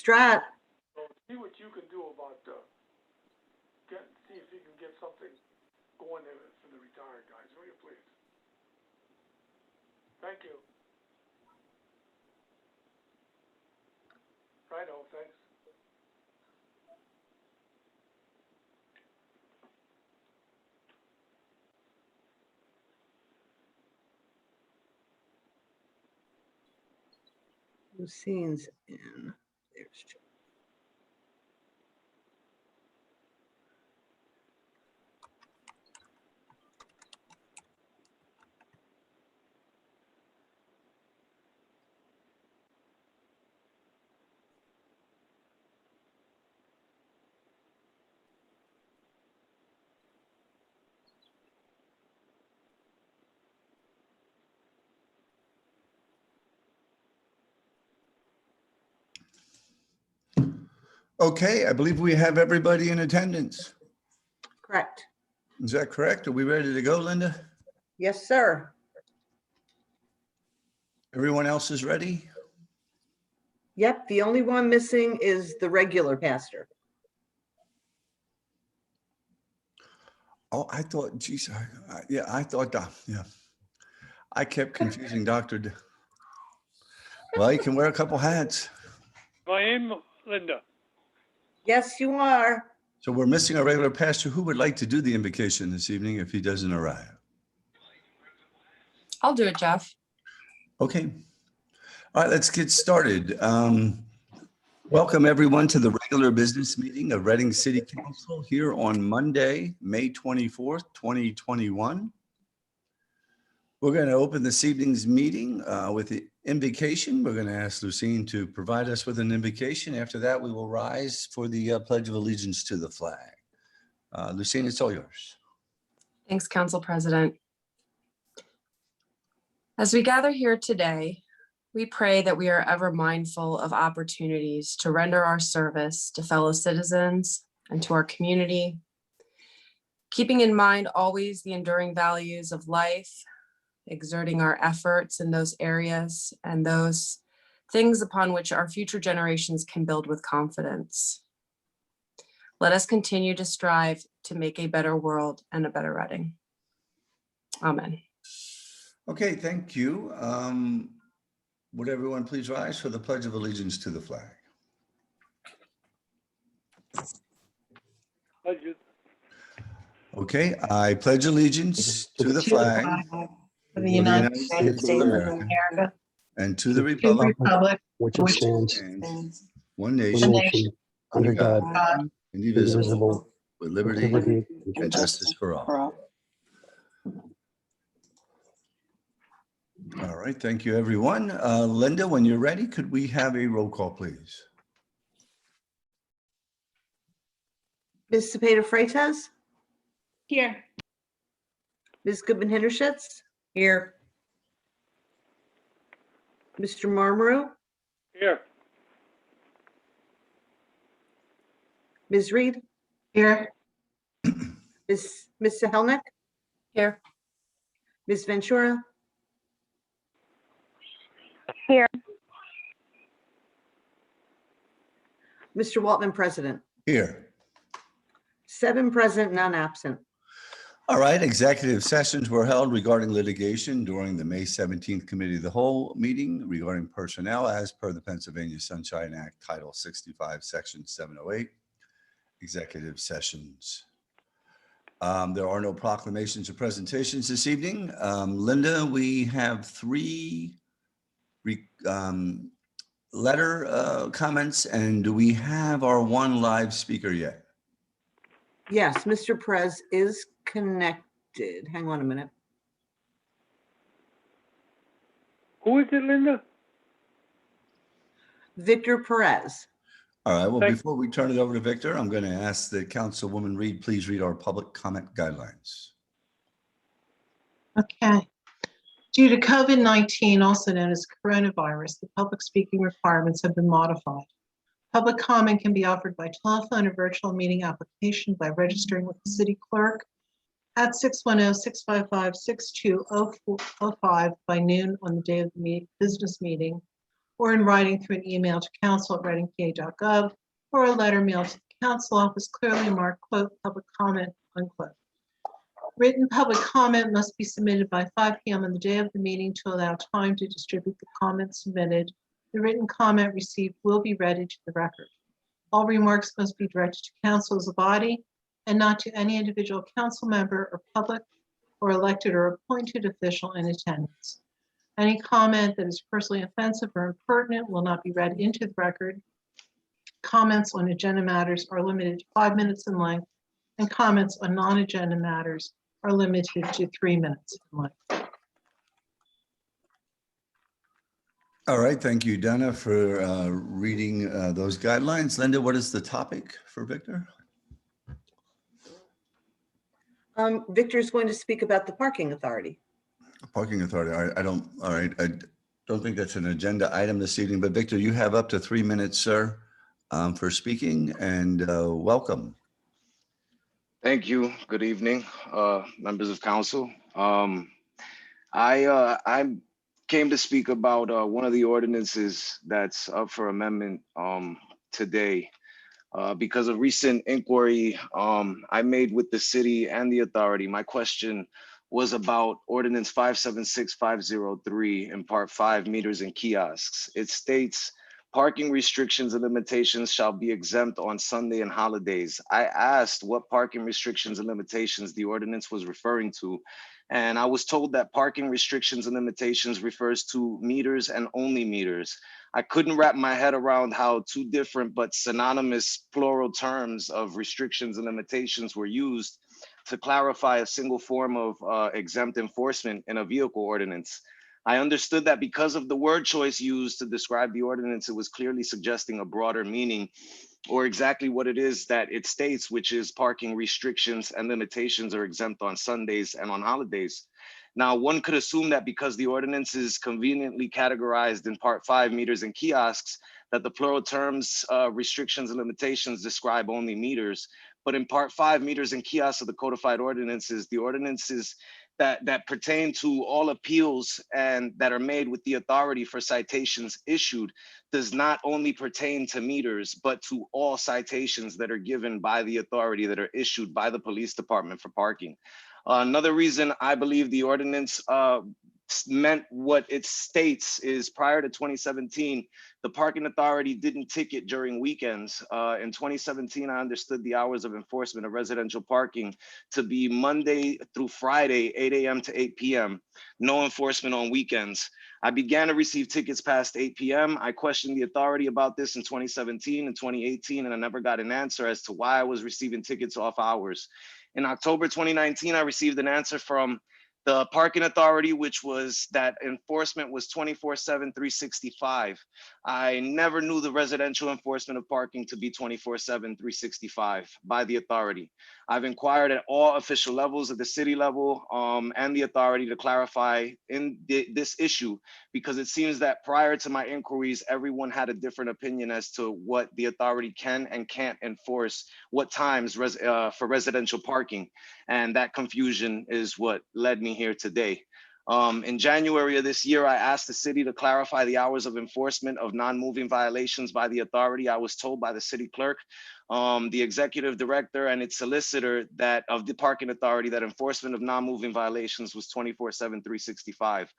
Strat, So see what you can do about, see if you can get something going there for the retired guys, will you please? Thank you. Righto, thanks. Lucine's in. There's Joe. Okay, I believe we have everybody in attendance. Correct. Is that correct? Are we ready to go, Linda? Yes, sir. Everyone else is ready? Yep, the only one missing is the regular pastor. Oh, I thought, geez, yeah, I thought, yeah. I kept confusing Dr. Well, he can wear a couple hats. I am Linda. Yes, you are. So we're missing our regular pastor. Who would like to do the invocation this evening if he doesn't arrive? I'll do it, Jeff. Okay. All right, let's get started. Welcome everyone to the regular business meeting of Reading City Council here on Monday, May 24th, 2021. We're going to open this evening's meeting with the invocation. We're going to ask Lucine to provide us with an invocation. After that, we will rise for the Pledge of Allegiance to the flag. Lucine, it's all yours. Thanks, Council President. As we gather here today, we pray that we are ever mindful of opportunities to render our service to fellow citizens and to our community, keeping in mind always the enduring values of life, exerting our efforts in those areas and those things upon which our future generations can build with confidence. Let us continue to strive to make a better world and a better Reading. Amen. Okay, thank you. Would everyone please rise for the Pledge of Allegiance to the flag? Okay, I pledge allegiance to the flag of the United States of America and to the to the republic republic which which stands one one nation, nation under God, God, indivisible, indivisible, with with liberty liberty and justice for all. All right, thank you, everyone. Linda, when you're ready, could we have a roll call, please? Ms. Cepeda Freitas, Here. Ms. Goodman Hintershitz, Here. Mr. Marmaru, Here. Ms. Reed, Here. Ms. Sahelnick, Here. Ms. Ventura, Here. Mr. Waltman, President. Here. 7 present, none absent. All right, executive sessions were held regarding litigation during the May 17th Committee of the Whole meeting regarding personnel as per the Pennsylvania Sunshine Act, Title 65, Section 708, executive sessions. There are no proclamations or presentations this evening. Linda, we have 3 letter comments, and do we have our 1 live speaker yet? Yes, Mr. Perez is connected. Hang on a minute. Who is it, Linda? Victor Perez. All right, well, Thank- before we turn it over to Victor, I'm going to ask that Councilwoman Reed please read our public comment guidelines. Okay. Due to COVID-19, also known as coronavirus, the public speaking requirements have been modified. Public comment can be offered by telephone or virtual meeting application by registering with the city clerk at 610-655-6205 by noon on the day of the business meeting, or in writing through an email to council@readingpa.gov, or a letter mailed to the council office clearly marked, quote, public comment, unquote. Written public comment must be submitted by 5 p.m. on the day of the meeting to allow time to distribute the comments submitted. The written comment received will be read into the record. All remarks must be directed to council as a body and not to any individual council member or public or elected or appointed official in attendance. Any comment that is personally offensive or impertinent will not be read into the record. Comments on agenda matters are limited to 5 minutes in length, and comments on non-agenda matters are limited to 3 minutes in length. All right, thank you, Donna, for reading those guidelines. Linda, what is the topic for Victor? Victor is going to speak about the parking authority. Parking authority. All right, I don't think that's an agenda item this evening, but Victor, you have up to 3 minutes, sir, for speaking, and welcome. Thank you. Good evening, members of council. I came to speak about one of the ordinances that's up for amendment today. Because of recent inquiry I made with the city and the authority. My question was about Ordinance 576503 in Part 5, meters and kiosks. It states, parking restrictions and limitations shall be exempt on Sunday and holidays. I asked what parking restrictions and limitations the ordinance was referring to, and I was told that parking restrictions and limitations refers to meters and only meters. I couldn't wrap my head around how two different but synonymous plural terms of restrictions and limitations were used to clarify a single form of exempt enforcement in a vehicle ordinance. I understood that because of the word choice used to describe the ordinance, it was clearly suggesting a broader meaning, or exactly what it is that it states, which is parking restrictions and limitations are exempt on Sundays and on holidays. Now, one could assume that because the ordinance is conveniently categorized in Part 5, meters and kiosks, that the plural terms restrictions and limitations describe only meters. But in Part 5, meters and kiosks of the codified ordinances, the ordinances that pertain to all appeals and that are made with the authority for citations issued does not only pertain to meters, but to all citations that are given by the authority that are issued by the police department for parking. Another reason I believe the ordinance meant what it states is prior to 2017, the parking authority didn't ticket during weekends. In 2017, I understood the hours of enforcement of residential parking to be Monday through Friday, 8 a.m. to 8 p.m. No enforcement on weekends. I began to receive tickets past 8 p.m. I questioned the authority about this in 2017 and 2018, and I never got an answer as to why I was receiving tickets off hours. In October 2019, I received an answer from the parking authority, which was that enforcement was 24/7, 365. I never knew the residential enforcement of parking to be 24/7, 365 by the authority. I've inquired at all official levels, at the city level and the authority, to clarify this issue, because it seems that prior to my inquiries, everyone had a different opinion as to what the authority can and can't enforce, what times for residential parking. And that confusion is what led me here today. In January of this year, I asked the city to clarify the hours of enforcement of non-moving violations by the authority. I was told by the city clerk, the executive director, and its solicitor that of the parking authority that enforcement of non-moving violations was 24/7, 365.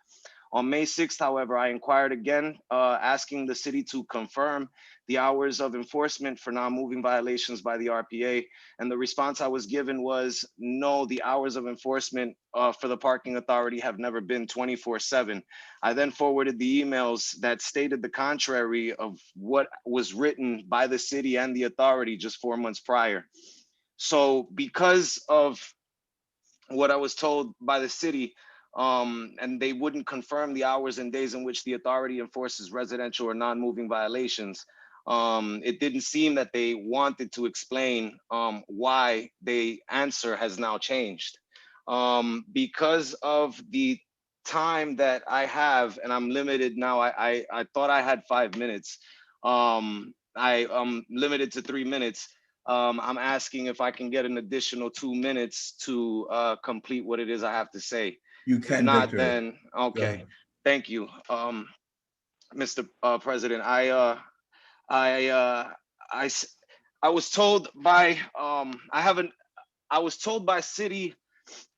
On May 6th, however, I inquired again, asking the city to confirm the hours of enforcement for non-moving violations by the RPA. And the response I was given was, no, the hours of enforcement for the parking authority have never been 24/7. I then forwarded the emails that stated the contrary of what was written by the city and the authority just 4 months prior. So because of what I was told by the city, and they wouldn't confirm the hours and days in which the authority enforces residential or non-moving violations, it didn't seem that they wanted to explain why the answer has now changed. Because of the time that I have, and I'm limited now, I thought I had 5 minutes. I am limited to 3 minutes. I'm asking if I can get an additional 2 minutes to complete what it is I have to say. You If can, not, Victor. then Go okay. ahead. Thank you. Mr. President. I was told by, I was told by city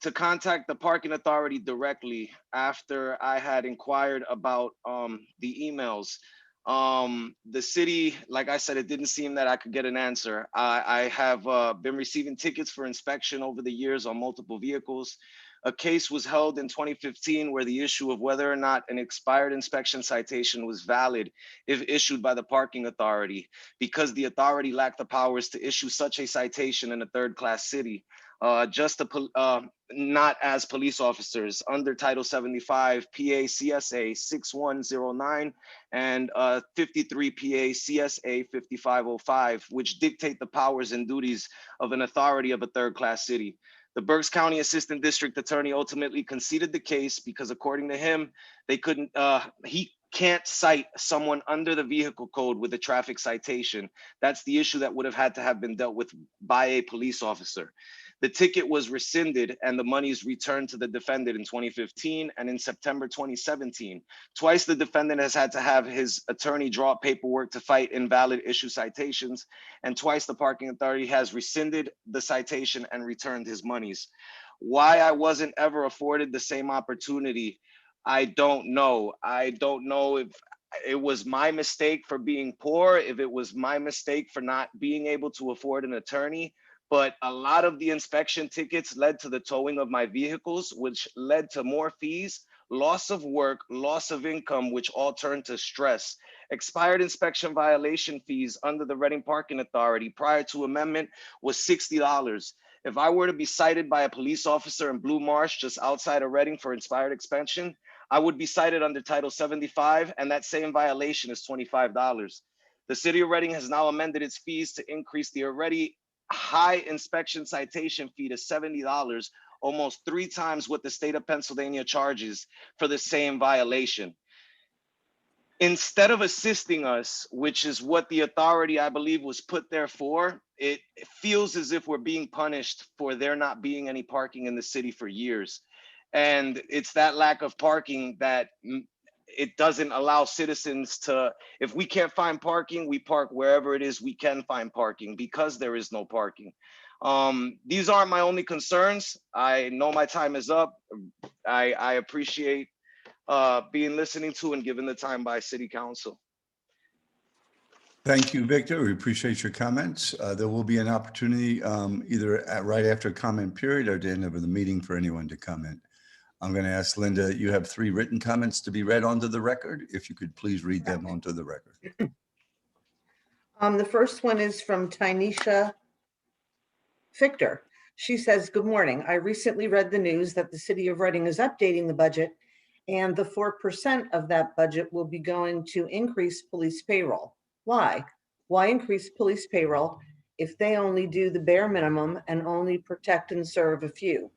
to contact the parking authority directly after I had inquired about the emails. The city, like I said, it didn't seem that I could get an answer. I have been receiving tickets for inspection over the years on multiple vehicles. A case was held in 2015 where the issue of whether or not an expired inspection citation was valid if issued by the parking authority, because the authority lacked the powers to issue such a citation in a third-class city. Not as police officers under Title 75 PA CSA 6109 and 53 PA CSA 5505, which dictate the powers and duties of an authority of a third-class city. The Berks County Assistant District Attorney ultimately conceded the case because, according to him, he can't cite someone under the vehicle code with a traffic citation. That's the issue that would have had to have been dealt with by a police officer. The ticket was rescinded and the monies returned to the defendant in 2015 and in September 2017. Twice the defendant has had to have his attorney draw up paperwork to fight invalid issue citations, and twice the parking authority has rescinded the citation and returned his monies. Why I wasn't ever afforded the same opportunity, I don't know. I don't know if it was my mistake for being poor, if it was my mistake for not being able to afford an attorney. But a lot of the inspection tickets led to the towing of my vehicles, which led to more fees, loss of work, loss of income, which all turned to stress. Expired inspection violation fees under the Reading Parking Authority prior to amendment was $60. If I were to be cited by a police officer in Blue Marsh just outside of Reading for expired inspection, I would be cited under Title 75, and that same violation is $25. The city of Reading has now amended its fees to increase the already high inspection citation fee to $70, almost 3 times what the state of Pennsylvania charges for the same violation. Instead of assisting us, which is what the authority, I believe, was put there for, it feels as if we're being punished for there not being any parking in the city for years. And it's that lack of parking that it doesn't allow citizens to, if we can't find parking, we park wherever it is we can find parking because there is no parking. These aren't my only concerns. I know my time is up. I appreciate being listened to and given the time by City Council. Thank you, Victor. We appreciate your comments. There will be an opportunity either right after comment period or at the end of the meeting for anyone to comment. I'm going to ask Linda, you have 3 written comments to be read onto the record. If you could please read them onto the record. The first one is from Tynesha Victor. She says, good morning. I recently read the news that the city of Reading is updating the budget, and the 4% of that budget will be going to increase police payroll. Why? Why increase police payroll if they only do the bare minimum and only protect and serve a few?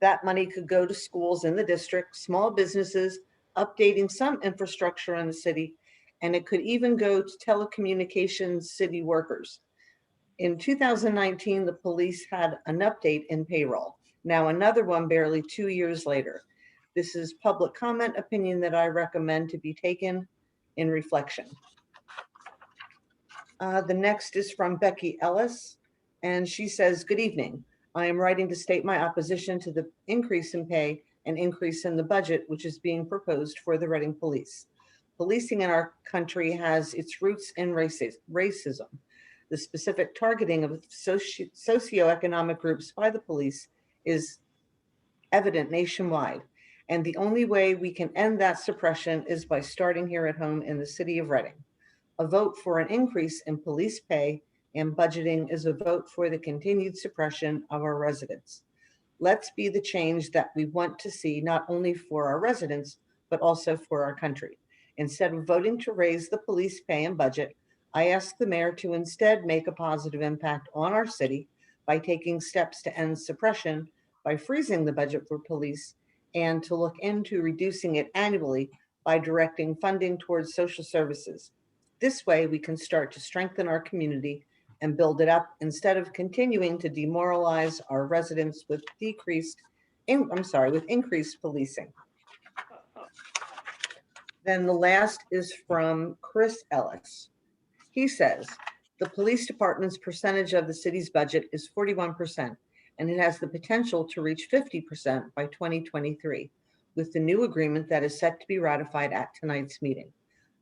That money could go to schools in the district, small businesses, updating some infrastructure in the city, and it could even go to telecommunications city workers. In 2019, the police had an update in payroll. Now another one barely 2 years later. This is public comment opinion that I recommend to be taken in reflection. The next is from Becky Ellis, and she says, good evening. I am writing to state my opposition to the increase in pay and increase in the budget, which is being proposed for the Reading Police. Policing in our country has its roots in racism. The specific targeting of socioeconomic groups by the police is evident nationwide. And the only way we can end that suppression is by starting here at home in the city of Reading. A vote for an increase in police pay and budgeting is a vote for the continued suppression of our residents. Let's be the change that we want to see, not only for our residents, but also for our country. Instead of voting to raise the police pay and budget, I ask the mayor to instead make a positive impact on our city by taking steps to end suppression, by freezing the budget for police, and to look into reducing it annually by directing funding towards social services. This way, we can start to strengthen our community and build it up instead of continuing to demoralize our residents with increased policing. Then the last is from Chris Ellis. He says, the police department's percentage of the city's budget is 41%, and it has the potential to reach 50% by 2023, with the new agreement that is set to be ratified at tonight's meeting.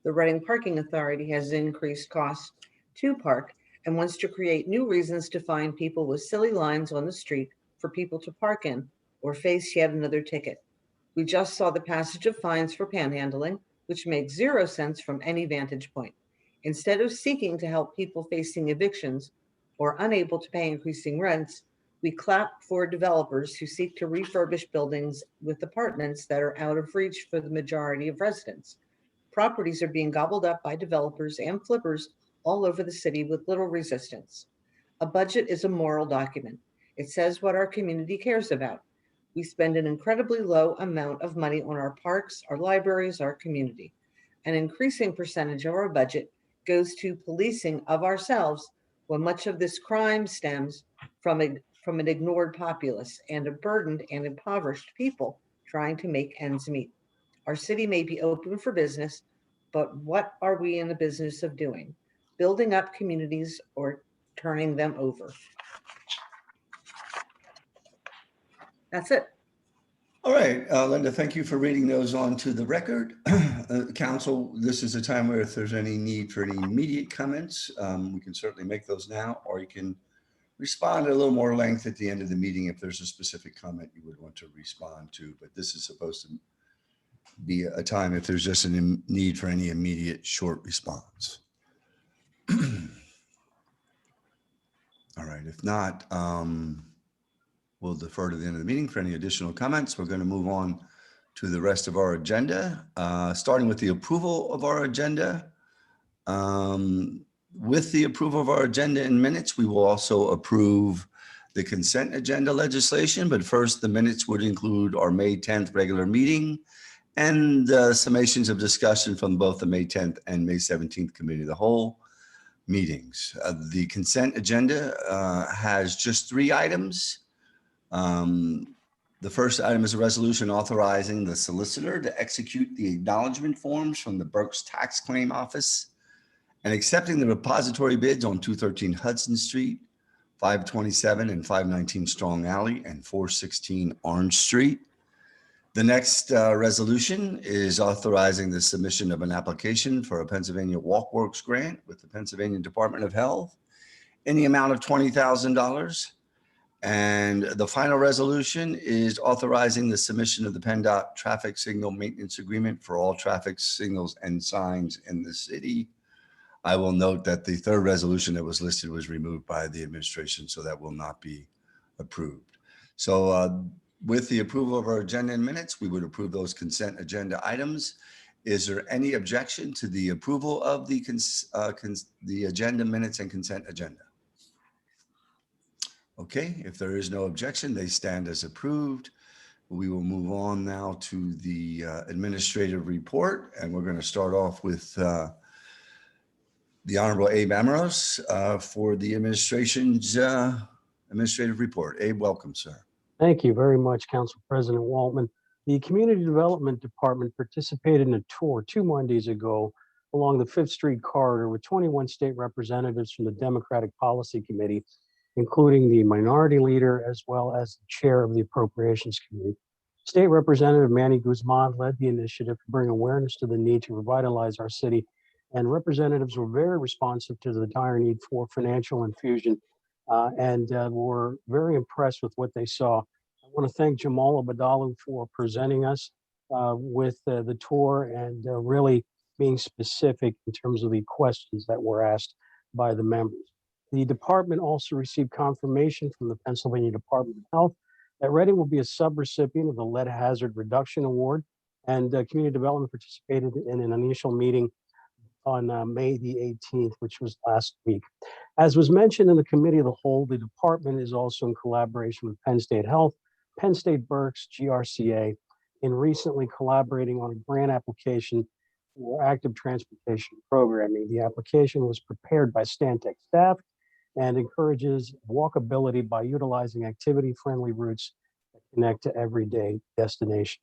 The Reading Parking Authority has increased costs to park and wants to create new reasons to fine people with silly lines on the street for people to park in or face yet another ticket. We just saw the passage of fines for panhandling, which makes zero sense from any vantage point. Instead of seeking to help people facing evictions or unable to pay increasing rents, we clap for developers who seek to refurbish buildings with apartments that are out of reach for the majority of residents. Properties are being gobbled up by developers and flippers all over the city with little resistance. A budget is a moral document. It says what our community cares about. We spend an incredibly low amount of money on our parks, our libraries, our community. An increasing percentage of our budget goes to policing of ourselves when much of this crime stems from an ignored populace and a burdened and impoverished people trying to make ends meet. Our city may be open for business, but what are we in the business of doing? Building up communities or turning them over? That's it. All right, Linda, thank you for reading those on to the record. Council, this is a time where if there's any need for any immediate comments, we can certainly make those now, or you can respond at a little more length at the end of the meeting if there's a specific comment you would want to respond to. But this is supposed to be a time if there's just a need for any immediate short response. All right, if not, we'll defer to the end of the meeting for any additional comments. We're going to move on to the rest of our agenda, starting with the approval of our agenda. With the approval of our agenda in minutes, we will also approve the consent agenda legislation. But first, the minutes would include our May 10th regular meeting and summations of discussion from both the May 10th and May 17th Committee of the Whole meetings. The consent agenda has just 3 items. The first item is a resolution authorizing the solicitor to execute the acknowledgement forms from the Berks Tax Claim Office and accepting the repository bids on 213 Hudson Street, 527 and 519 Strong Alley, and 416 Orange Street. The next resolution is authorizing the submission of an application for a Pennsylvania WalkWorks grant with the Pennsylvania Department of Health in the amount of $20,000. And the final resolution is authorizing the submission of the PennDOT traffic signal maintenance agreement for all traffic signals and signs in the city. I will note that the third resolution that was listed was removed by the administration, so that will not be approved. So with the approval of our agenda and minutes, we would approve those consent agenda items. Is there any objection to the approval of the agenda minutes and consent agenda? Okay, if there is no objection, they stand as approved. We will move on now to the administrative report, and we're going to start off with the Honorable Abe Amoros for the administration's administrative report. Abe, welcome, sir. Thank you very much, Council President Waltman. The Community Development Department participated in a tour 2 Mondays ago along the 5th Street corridor with 21 state representatives from the Democratic Policy Committee, including the minority leader as well as the chair of the Appropriations Committee. State Representative Manny Guzman led the initiative to bring awareness to the need to revitalize our city, and representatives were very responsive to the dire need for financial infusion and were very impressed with what they saw. I want to thank Jamal Abadalu for presenting us with the tour and really being specific in terms of the questions that were asked by the members. The department also received confirmation from the Pennsylvania Department of Health that Reading will be a subrecipient of the Lead Hazard Reduction Award, and Community Development participated in an initial meeting on May the 18th, which was last week. As was mentioned in the Committee of the Whole, the department is also in collaboration with Penn State Health, Penn State Berks, GRCA, in recently collaborating on a grant application for active transportation programming. The application was prepared by Stantec staff and encourages walkability by utilizing activity-friendly routes that connect to everyday destinations.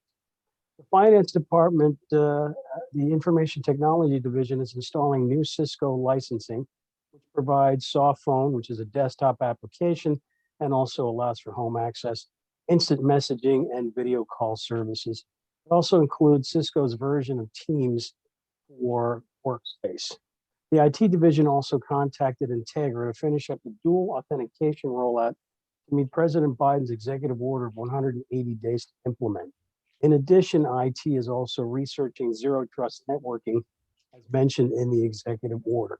The Finance Department, the Information Technology Division is installing new Cisco licensing, which provides soft phone, which is a desktop application, and also allows for home access, instant messaging, and video call services. It also includes Cisco's version of Teams for Workspace. The IT division also contacted Integra to finish up the dual authentication rollout to meet President Biden's executive order of 180 days to implement. In addition, IT is also researching zero trust networking, as mentioned in the executive order.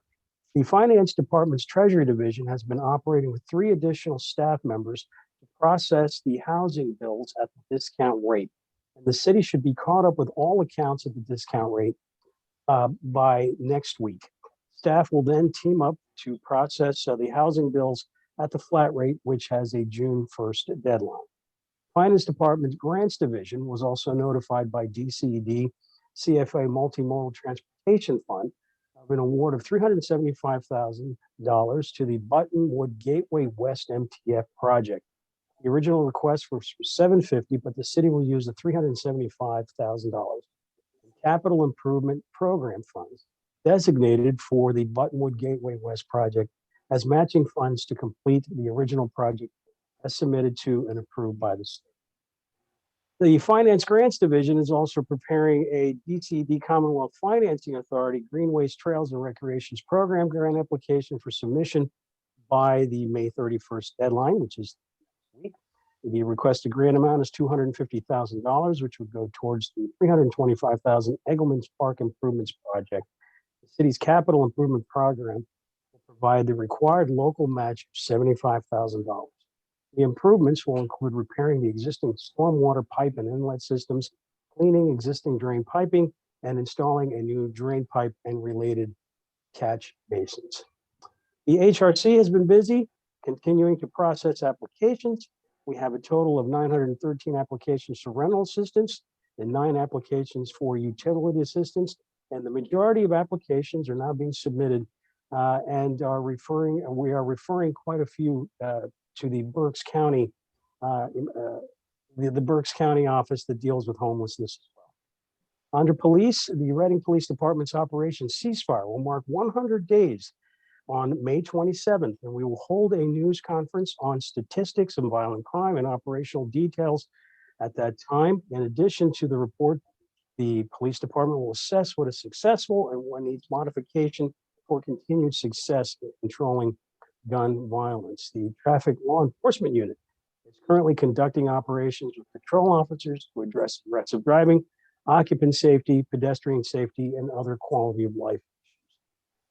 The Finance Department's Treasury Division has been operating with 3 additional staff members to process the housing bills at the discount rate. And the city should be caught up with all accounts at the discount rate by next week. Staff will then team up to process the housing bills at the flat rate, which has a June 1st deadline. Finance Department's Grants Division was also notified by DCED CFA Multimodal Transportation Fund of an award of $375,000 to the Buttonwood Gateway West MTF project. The original request was for $750,000, but the city will use the $375,000 in capital improvement program funds designated for the Buttonwood Gateway West project as matching funds to complete the original project as submitted to and approved by the state. The Finance Grants Division is also preparing a DCD Commonwealth Financing Authority Greenways, Trails, and Recreations Program grant application for submission by the May 31st deadline, which is next week. The requested grant amount is $250,000, which would go towards the $325,000 Eggleman's Park Improvements Project. The city's capital improvement program will provide the required local match of $75,000. The improvements will include repairing the existing stormwater pipe and inlet systems, cleaning existing drain piping, and installing a new drain pipe and related catch basins. The HRC has been busy continuing to process applications. We have a total of 913 applications for rental assistance and 9 applications for utility assistance. And the majority of applications are now being submitted we are referring quite a few to the Berks County, the Berks County office that deals with homelessness as well. Under police, the Reading Police Department's Operation Ceasefire will mark 100 days on May 27th, and we will hold a news conference on statistics of violent crime and operational details at that time. In addition to the report, the police department will assess what is successful and what needs modification for continued success in controlling gun violence. The Traffic Law Enforcement Unit is currently conducting operations with patrol officers to address threats of driving, occupant safety, pedestrian safety, and other quality of life issues.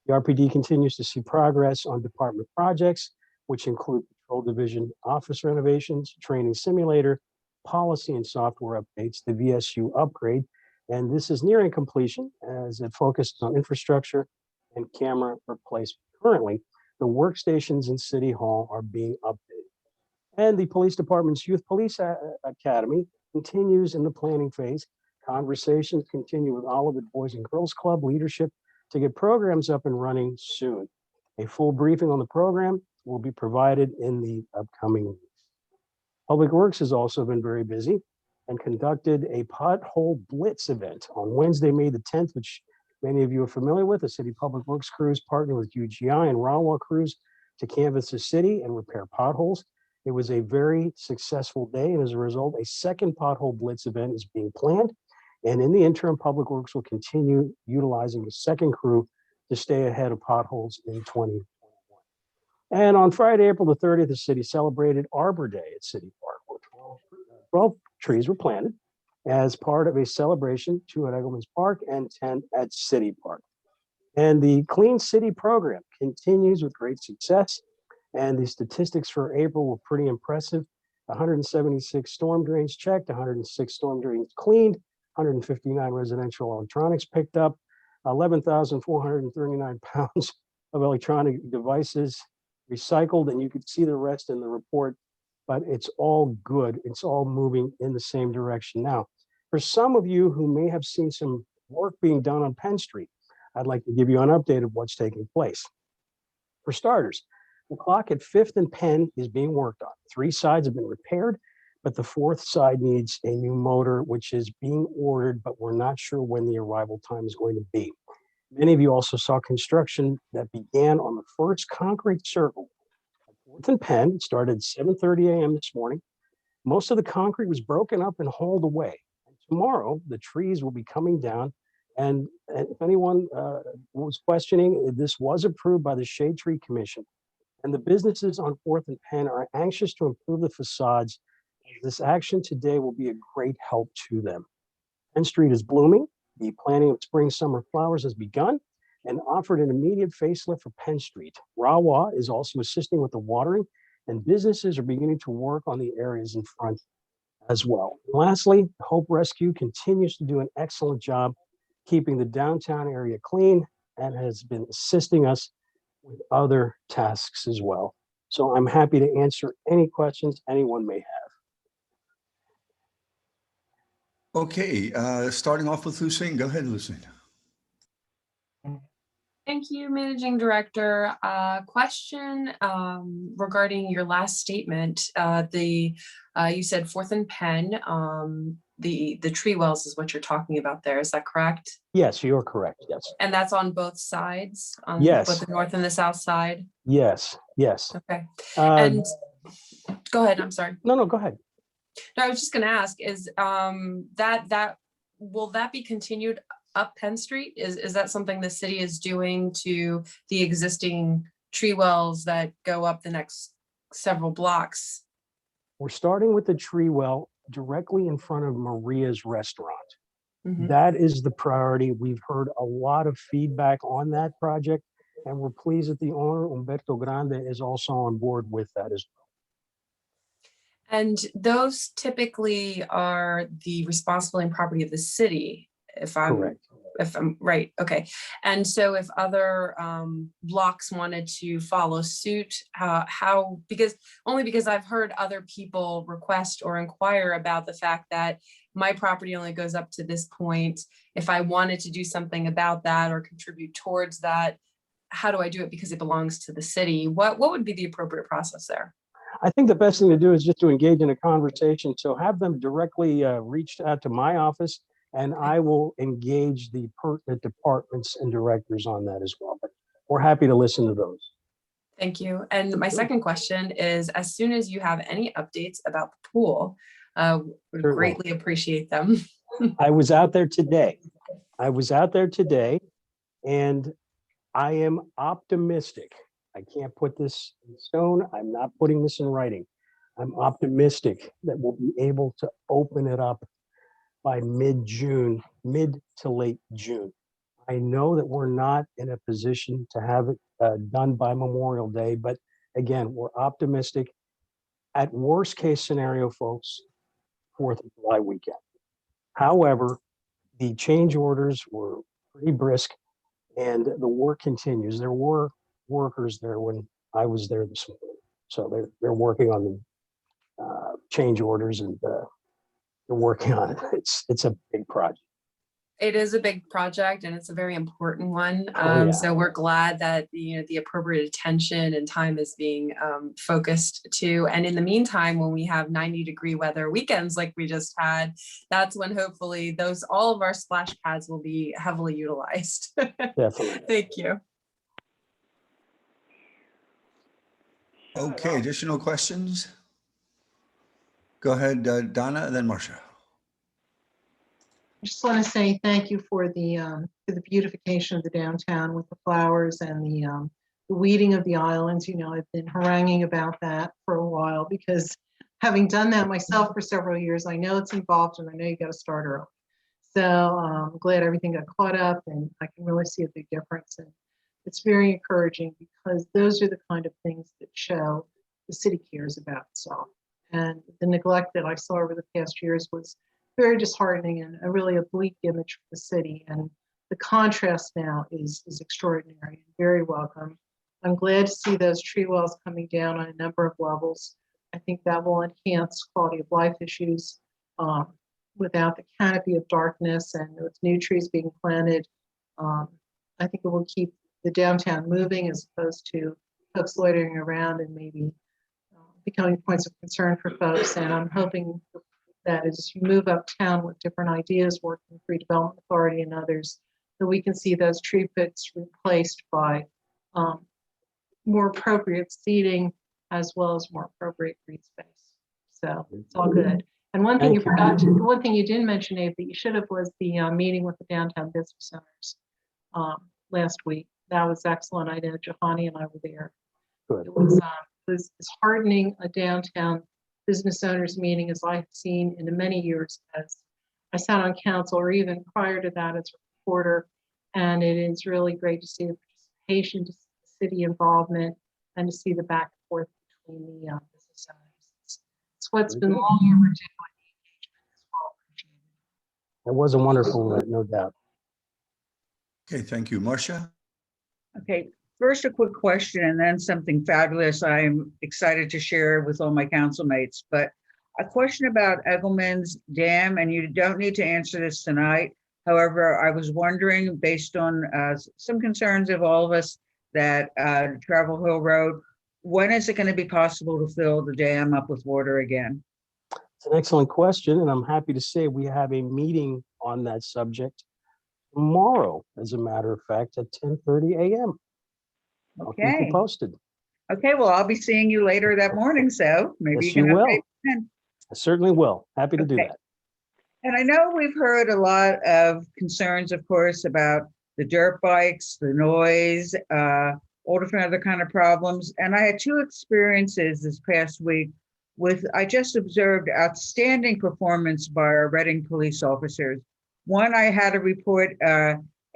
The RPD continues to see progress on department projects, which include Patrol Division office renovations, training simulator, policy and software updates, the VSU upgrade, and this is nearing completion as it focuses on infrastructure and camera replacement. Currently, the workstations in City Hall are being updated. And the Police Department's Youth Police Academy continues in the planning phase. Conversations continue with Olivet Boys and Girls Club leadership to get programs up and running soon. A full briefing on the program will be provided in the upcoming weeks. Public Works has also been very busy and conducted a pothole blitz event on Wednesday, May the 10th, which many of you are familiar with. The City Public Works crews partnered with UGI and Rawa crews to canvass the city and repair potholes. It was a very successful day, and as a result, a second pothole blitz event is being planned. And in the interim, Public Works will continue utilizing the second crew to stay ahead of potholes in 2021. And on Friday, April the 30th, the city celebrated Arbor Day at City Park, where 12 trees were planted as part of a celebration, 2 at Eggleman's Park and 10 at City Park. And the Clean City program continues with great success. And the statistics for April were pretty impressive. 176 storm drains checked, 106 storm drains cleaned, 159 residential electronics picked up, 11,439 pounds of electronic devices recycled, and you could see the rest in the report, but it's all good. It's all moving in the same direction. Now, for some of you who may have seen some work being done on Penn Street, I'd like to give you an update of what's taking place. For starters, the clock at 5th and Penn is being worked on. 3 sides have been repaired. but the fourth side needs a new motor, which is being ordered, but we're not sure when the arrival time is going to be. Many of you also saw construction that began on the first concrete circle at 4th and Penn. It started at 7:30 a.m. this morning. Most of the concrete was broken up and hauled away. And tomorrow, the trees will be coming down. And if anyone was questioning, this was approved by the Shade Tree Commission. And the businesses on 4th and Penn are anxious to improve the facades. This action today will be a great help to them. Penn Street is blooming. The planting of spring summer flowers has begun and offered an immediate facelift for Penn Street. Rawa is also assisting with the watering, and businesses are beginning to work on the areas in front as well. And lastly, Hope Rescue continues to do an excellent job keeping the downtown area clean and has been assisting us with other tasks as well. So I'm happy to answer any questions anyone may have. Okay, starting off with Lucine. Go ahead, Lucine. Thank you, Managing Director. Question regarding your last statement. You said 4th and Penn. The tree wells is what you're talking about there. Is that correct? Yes, you're correct. Yes. And that's on both sides, on Yes. both the north and the south side? Yes. Yes. Okay. Uh, And go ahead, I'm sorry. no, go ahead. No, I was just gonna ask, is that will that be continued up Penn Street? Is that something the city is doing to the existing tree wells that go up the next several blocks? We're starting with the tree well directly in front of Maria's restaurant. Mhm. That is the priority. We've heard a lot of feedback on that project, and we're pleased that the owner, Umberto Grande, is also on board with that as well. And those typically are the responsibility and property of the city, if I'm right. Okay. And so if other blocks wanted to follow suit, because I've heard other people request or inquire about the fact that my property only goes up to this point. If I wanted to do something about that or contribute towards that, how do I do it because it belongs to the city? What would be the appropriate process there? I think the best thing to do is just to engage in a conversation. So have them directly reach out to my office, and I will engage the pertinent departments and directors on that as well. But we're happy to listen to those. Thank you. And my second question is, as soon as you have any updates about the pool, we Sure. greatly appreciate them. I was out there today. And I am optimistic. I can't put this in stone. I'm not putting this in writing. I'm optimistic that we'll be able to open it up by mid-June, mid to late June. I know that we're not in a position to have it done by Memorial Day, but again, we're optimistic. At worst case scenario, folks, 4th of July weekend. However, the change orders were pretty brisk and the work continues. There were workers there when I was there this morning. So they're working on the change orders and they're working on it. It's a big project. It is a big project and it's a very important one. Oh, yeah. So we're glad that the appropriate attention and time is being focused to. And in the meantime, when we have 90-degree weather weekends like we just had, that's when hopefully all of our splash pads will be heavily utilized. Definitely. Thank you. Okay, additional questions? Go ahead, Donna, and then Marcia. I just want to say thank you for the beautification of the downtown with the flowers and the weeding of the islands. You know, I've been haranguing about that for a while because having done that myself for several years, I know it's involved and I know you got to start early. So I'm glad everything got caught up and I can really see a big difference. And it's very encouraging because those are the kind of things that show the city cares about itself. And the neglect that I saw over the past years was very disheartening and really a bleak image for the city. And the contrast now is extraordinary and very welcome. I'm glad to see those tree wells coming down on a number of levels. I think that will enhance quality of life issues without the canopy of darkness and with new trees being planted. I think it will keep the downtown moving as opposed to folks loitering around and maybe becoming points of concern for folks. And I'm hoping that as you move uptown with different ideas, working with Redevelopment Authority and others, that we can see those tree pits replaced by more appropriate seating as well as more appropriate green space. So it's all good. And one thing one thing you didn't mention, Abe, that you should have, was the meeting with the downtown business owners last week. That was excellent. I know Johanny and I were there. Good. It was as heartening a downtown business owners meeting as I've seen in the many years as I sat on council, or even prior to that as a reporter. And it is really great to see the participation, to see the city involvement, and to see the back and forth between the business owners. It's what's been long overdue. It was a wonderful event, no doubt. Okay, thank you. Marcia? Okay, first a quick question and then something fabulous I'm excited to share with all my council mates. But a question about Eggleman's Dam, and you don't need to answer this tonight. However, I was wondering, based on some concerns of all of us that Travel Hill Road, when is it going to be possible to fill the dam up with water again? It's an excellent question, and I'm happy to say we have a meeting on that subject tomorrow, as a matter of fact, at 10:30 a.m. I'll keep Okay. you posted. Okay, well, I'll be seeing you later that morning, so maybe Yes, you can you will. update then. I certainly will. Happy to do Okay. that. And I know we've heard a lot of concerns, of course, about the dirt bikes, the noise, all different other kind of problems. And I had two experiences this past week with, I just observed outstanding performance by our Reading police officers. One, I had a report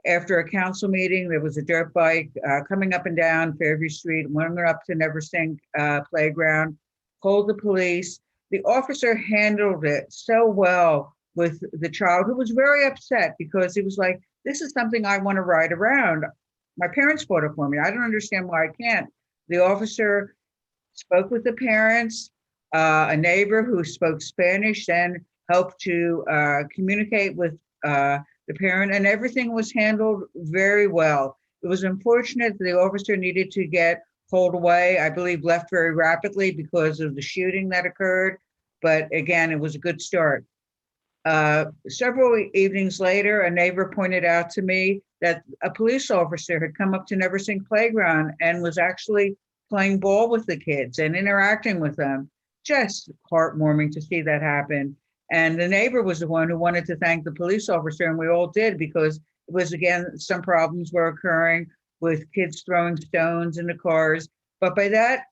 after a council meeting. There was a dirt bike coming up and down Fairview Street, went up to Neversink playground, called the police. The officer handled it so well with the child, who was very upset because he was like, this is something I want to ride around. My parents bought it for me. I don't understand why I can't. The officer spoke with the parents, a neighbor who spoke Spanish, then helped to communicate with the parent, and everything was handled very well. It was unfortunate that the officer needed to get pulled away, I believe left very rapidly because of the shooting that occurred. But again, it was a good start. Several evenings later, a neighbor pointed out to me that a police officer had come up to Neversink Playground and was actually playing ball with the kids and interacting with them. Just heartwarming to see that happen. And the neighbor was the one who wanted to thank the police officer, and we all did, because it was, again, some problems were occurring with kids throwing stones into cars. But by that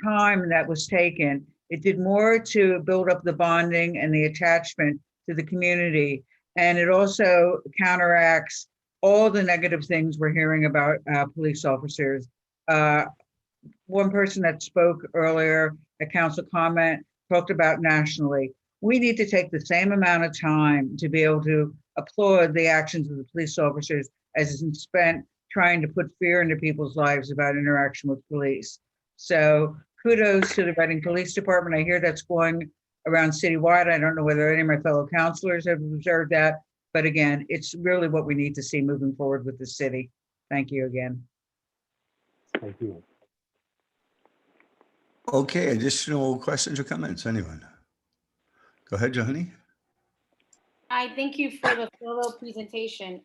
time that was taken, it did more to build up the bonding and the attachment to the community. And it also counteracts all the negative things we're hearing about police officers. One person that spoke earlier, a council comment, talked about nationally. We need to take the same amount of time to be able to applaud the actions of the police officers as is spent trying to put fear into people's lives about interaction with police. So kudos to the Reading Police Department. I hear that's going around citywide. I don't know whether any of my fellow councilors have observed that, but again, it's really what we need to see moving forward with the city. Thank you again. Thank you. Okay, additional questions or comments, anyone? Go ahead, Johanny. Hi, thank you for the thorough presentation.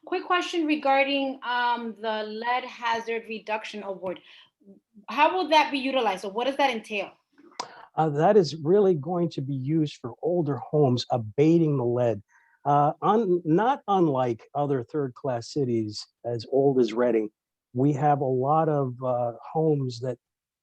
Quick question regarding the lead hazard reduction award. How will that be utilized? So what does that entail? That is really going to be used for older homes abating the lead. Not unlike other third-class cities as old as Reading, we have a lot of homes that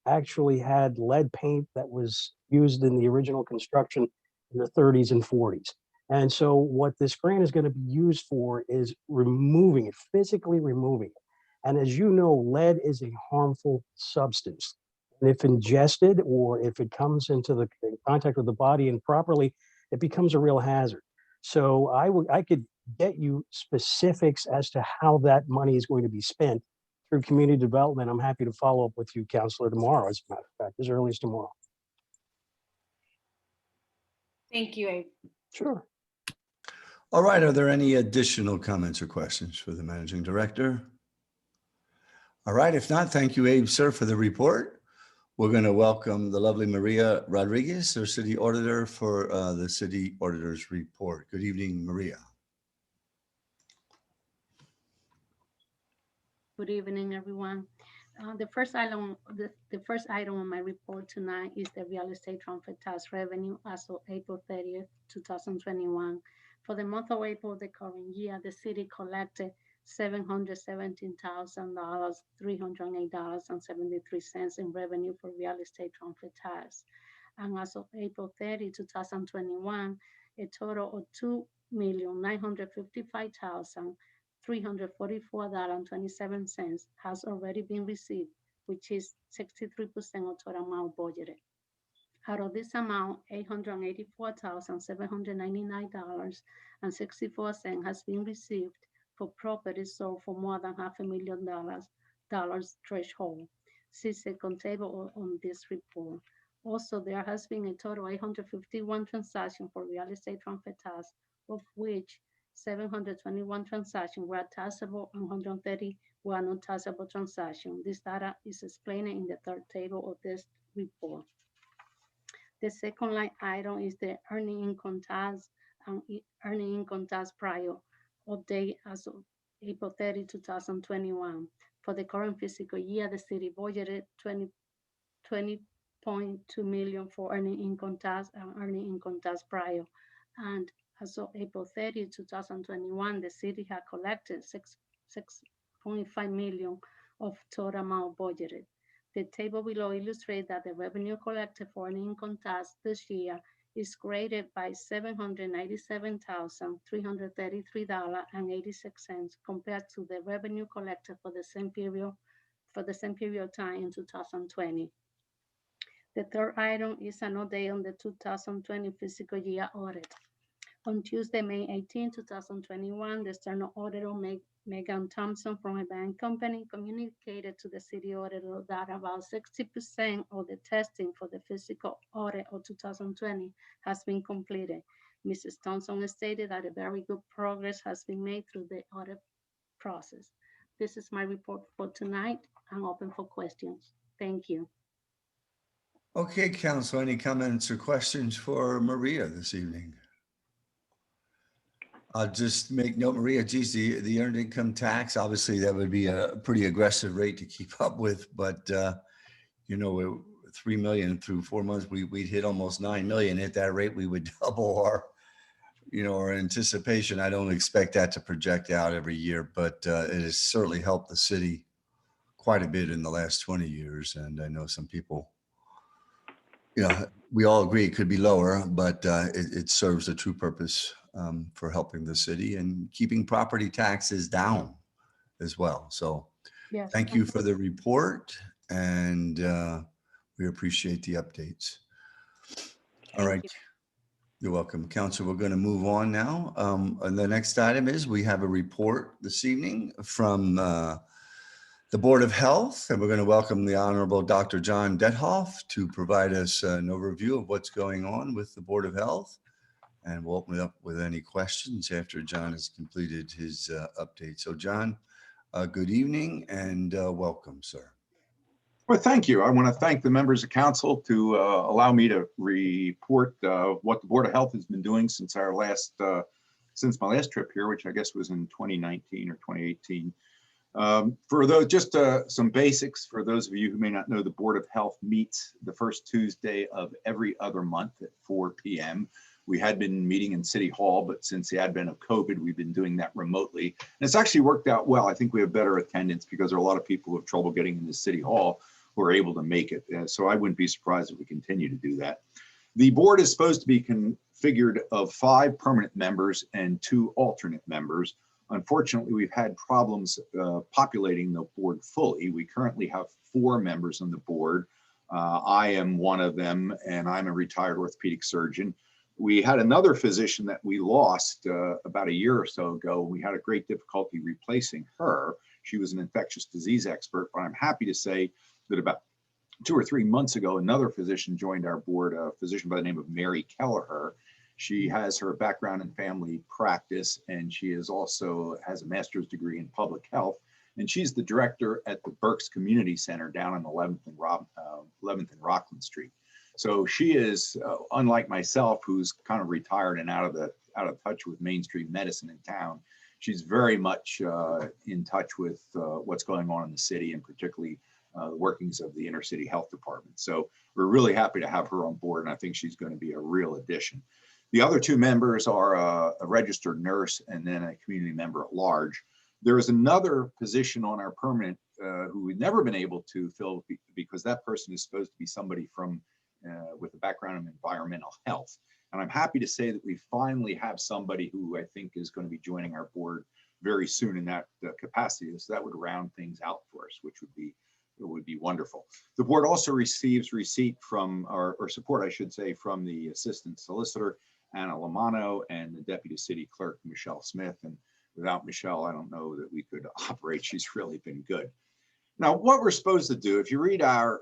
actually had lead paint that was used in the original construction in the 30s and 40s. And so what this grant is going to be used for is removing it, physically removing it. And as you know, lead is a harmful substance. And if ingested or if it comes into the contact with the body improperly, it becomes a real hazard. So I could get you specifics as to how that money is going to be spent through community development. I'm happy to follow up with you, Councilor, tomorrow, as a matter of fact, as early as tomorrow. Thank you, Abe. Sure. All right, are there any additional comments or questions for the managing director? All right, if not, thank you, Abe, sir, for the report. We're going to welcome the lovely Maria Rodriguez, our city auditor, for the city auditor's report. Good evening, Maria. Good evening, everyone. The first item on my report tonight is the real estate transfer tax revenue as of April 30th, 2021. For the month of April of the current year, the city collected $717,000, $308.73 in revenue for real estate transfer tax. And as of April 30, 2021, a total of $2,955,344.27 has already been received, which is 63% of total amount budgeted. Out of this amount, $884,799.64 has been received for properties sold for more than $500,000 threshold. See second table on this report. Also, there has been a total of 851 transactions for real estate transfer tax, of which 721 transactions were taxable and 130 were not taxable transactions. This data is explained in the third table of this report. The second line item is the earning income tax and earning income tax prior update as of April 30, 2021. For the current fiscal year, the city budgeted $20.2 million for earning income tax and earning income tax prior. And as of April 30, 2021, the city had collected $6.5 million of total amount budgeted. The table below illustrates that the revenue collected for earning income tax this year is graded by $797,333.86 compared to the revenue collected for the same period of time in 2020. The third item is an update on the 2020 fiscal year audit. On Tuesday, May 18, 2021, the external auditor, Megan Thompson from a bank company, communicated to the city auditor that about 60% of the testing for the physical audit of 2020 has been completed. Mrs. Thompson stated that a very good progress has been made through the audit process. This is my report for tonight. I'm open for questions. Thank you. Okay, Council, any comments or questions for Maria this evening? I'll just make note, Maria, geez, the earned income tax, obviously that would be a pretty aggressive rate to keep up with, but you know, 3 million through 4 months, we'd hit almost 9 million. At that rate, we would double our, you know, our anticipation. I don't expect that to project out every year, but it has certainly helped the city quite a bit in the last 20 years. And I know some people, you know, we all agree it could be lower, but it serves a true purpose for helping the city and keeping property taxes down as well. So Yes. thank you for the report, and we appreciate the updates. All right. You're welcome, Council. We're going to move on now. And the next item is we have a report this evening from the Board of Health, and we're going to welcome the Honorable Dr. John Dethoff to provide us an overview of what's going on with the Board of Health. And we'll open it up with any questions after John has completed his update. So John, good evening and welcome, sir. Well, thank you. I want to thank the members of council to allow me to report what the Board of Health has been doing since my last trip here, which I guess was in 2019 or 2018. For those, just some basics for those of you who may not know, the Board of Health meets the first Tuesday of every other month at 4 p.m. We had been meeting in City Hall, but since the advent of COVID, we've been doing that remotely. And it's actually worked out well. I think we have better attendance because there are a lot of people who have trouble getting into City Hall who are able to make it. So I wouldn't be surprised if we continue to do that. The board is supposed to be configured of 5 permanent members and 2 alternate members. Unfortunately, we've had problems populating the board fully. We currently have 4 members on the board. I am one of them, and I'm a retired orthopedic surgeon. We had another physician that we lost about a year or so ago. We had a great difficulty replacing her. She was an infectious disease expert, but I'm happy to say that about 2 or 3 months ago, another physician joined our board, a physician by the name of Mary Kelleher. She has her background in family practice, and she is also has a master's degree in public health. And she's the director at the Berks Community Center down on 11th and Rockland Street. So she is, unlike myself, who's kind of retired and out of touch with mainstream medicine in town. She's very much in touch with what's going on in the city, and particularly the workings of the inner city health department. So we're really happy to have her on board, and I think she's going to be a real addition. The other two members are a registered nurse and then a community member at large. There is another position on our permanent who we've never been able to fill because that person is supposed to be somebody from with a background in environmental health. And I'm happy to say that we finally have somebody who I think is going to be joining our board very soon in that capacity. So that would round things out for us, which would be wonderful. The board also receives receipt from, or support, I should say, from the assistant solicitor, Anna Lamano, and the deputy city clerk, Michelle Smith. And without Michelle, I don't know that we could operate. She's really been good. Now, what we're supposed to do, if you read our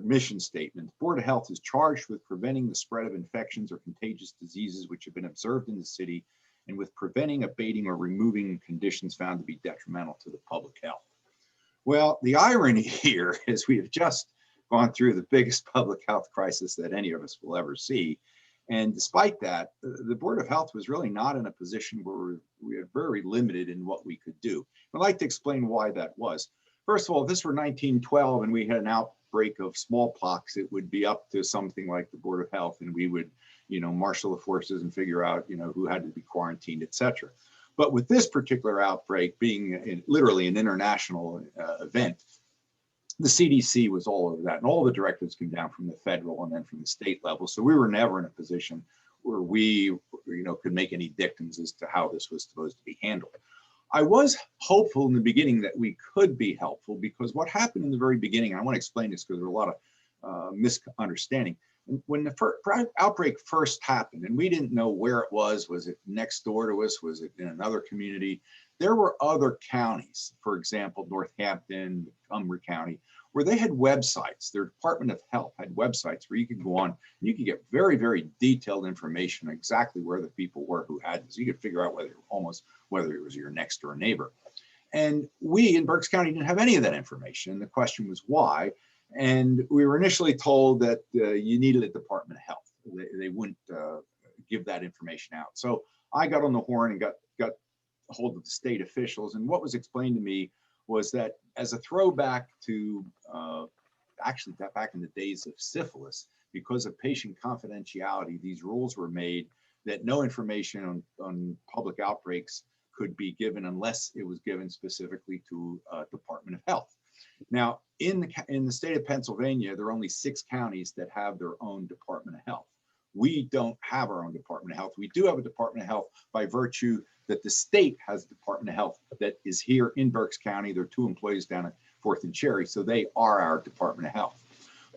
mission statement, the Board of Health is charged with preventing the spread of infections or contagious diseases which have been observed in the city, and with preventing, abating, or removing conditions found to be detrimental to the public health. Well, the irony here is we have just gone through the biggest public health crisis that any of us will ever see. And despite that, the Board of Health was really not in a position where we were very limited in what we could do. I'd like to explain why that was. First of all, if this were 1912 and we had an outbreak of smallpox, it would be up to something like the Board of Health, and we would, marshal the forces and figure out, who had to be quarantined, et cetera. But with this particular outbreak being literally an international event, the CDC was all over that, and all the directives came down from the federal and then from the state level. So we were never in a position where we, could make any dictums as to how this was supposed to be handled. I was hopeful in the beginning that we could be helpful, because what happened in the very beginning, and I want to explain this because there were a lot of misunderstanding. When the outbreak first happened, and we didn't know where it was it next door to us? Was it in another community? There were other counties, for example, Northampton, Montgomery County, where they had websites. Their Department of Health had websites where you could go on and you could get very, very detailed information on exactly where the people were who had this. You could figure out whether it was your next door neighbor. And we in Berks County didn't have any of that information. And the question was why? And we were initially told that you needed a Department of Health. They wouldn't give that information out. So I got on the horn and got a hold of the state officials. And what was explained to me was that as a throwback to actually back in the days of syphilis, because of patient confidentiality, these rules were made that no information on public outbreaks could be given unless it was given specifically to Department of Health. Now, in the state of Pennsylvania, there are only 6 counties that have their own Department of Health. We don't have our own Department of Health. We do have a Department of Health by virtue that the state has a Department of Health that is here in Berks County. There are 2 employees down at 4th and Cherry, so they are our Department of Health.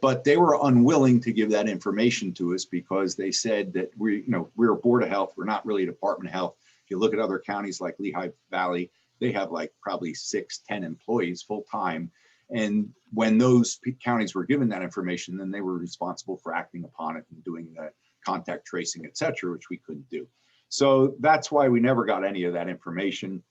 But they were unwilling to give that information to us because they said that we're a Board of Health. We're not really a Department of Health. If you look at other counties like Lehigh Valley, they have like probably 6, 10 employees full time. And when those counties were given that information, then they were responsible for acting upon it and doing the contact tracing, et cetera, which we couldn't do. So that's why we never got any of that information.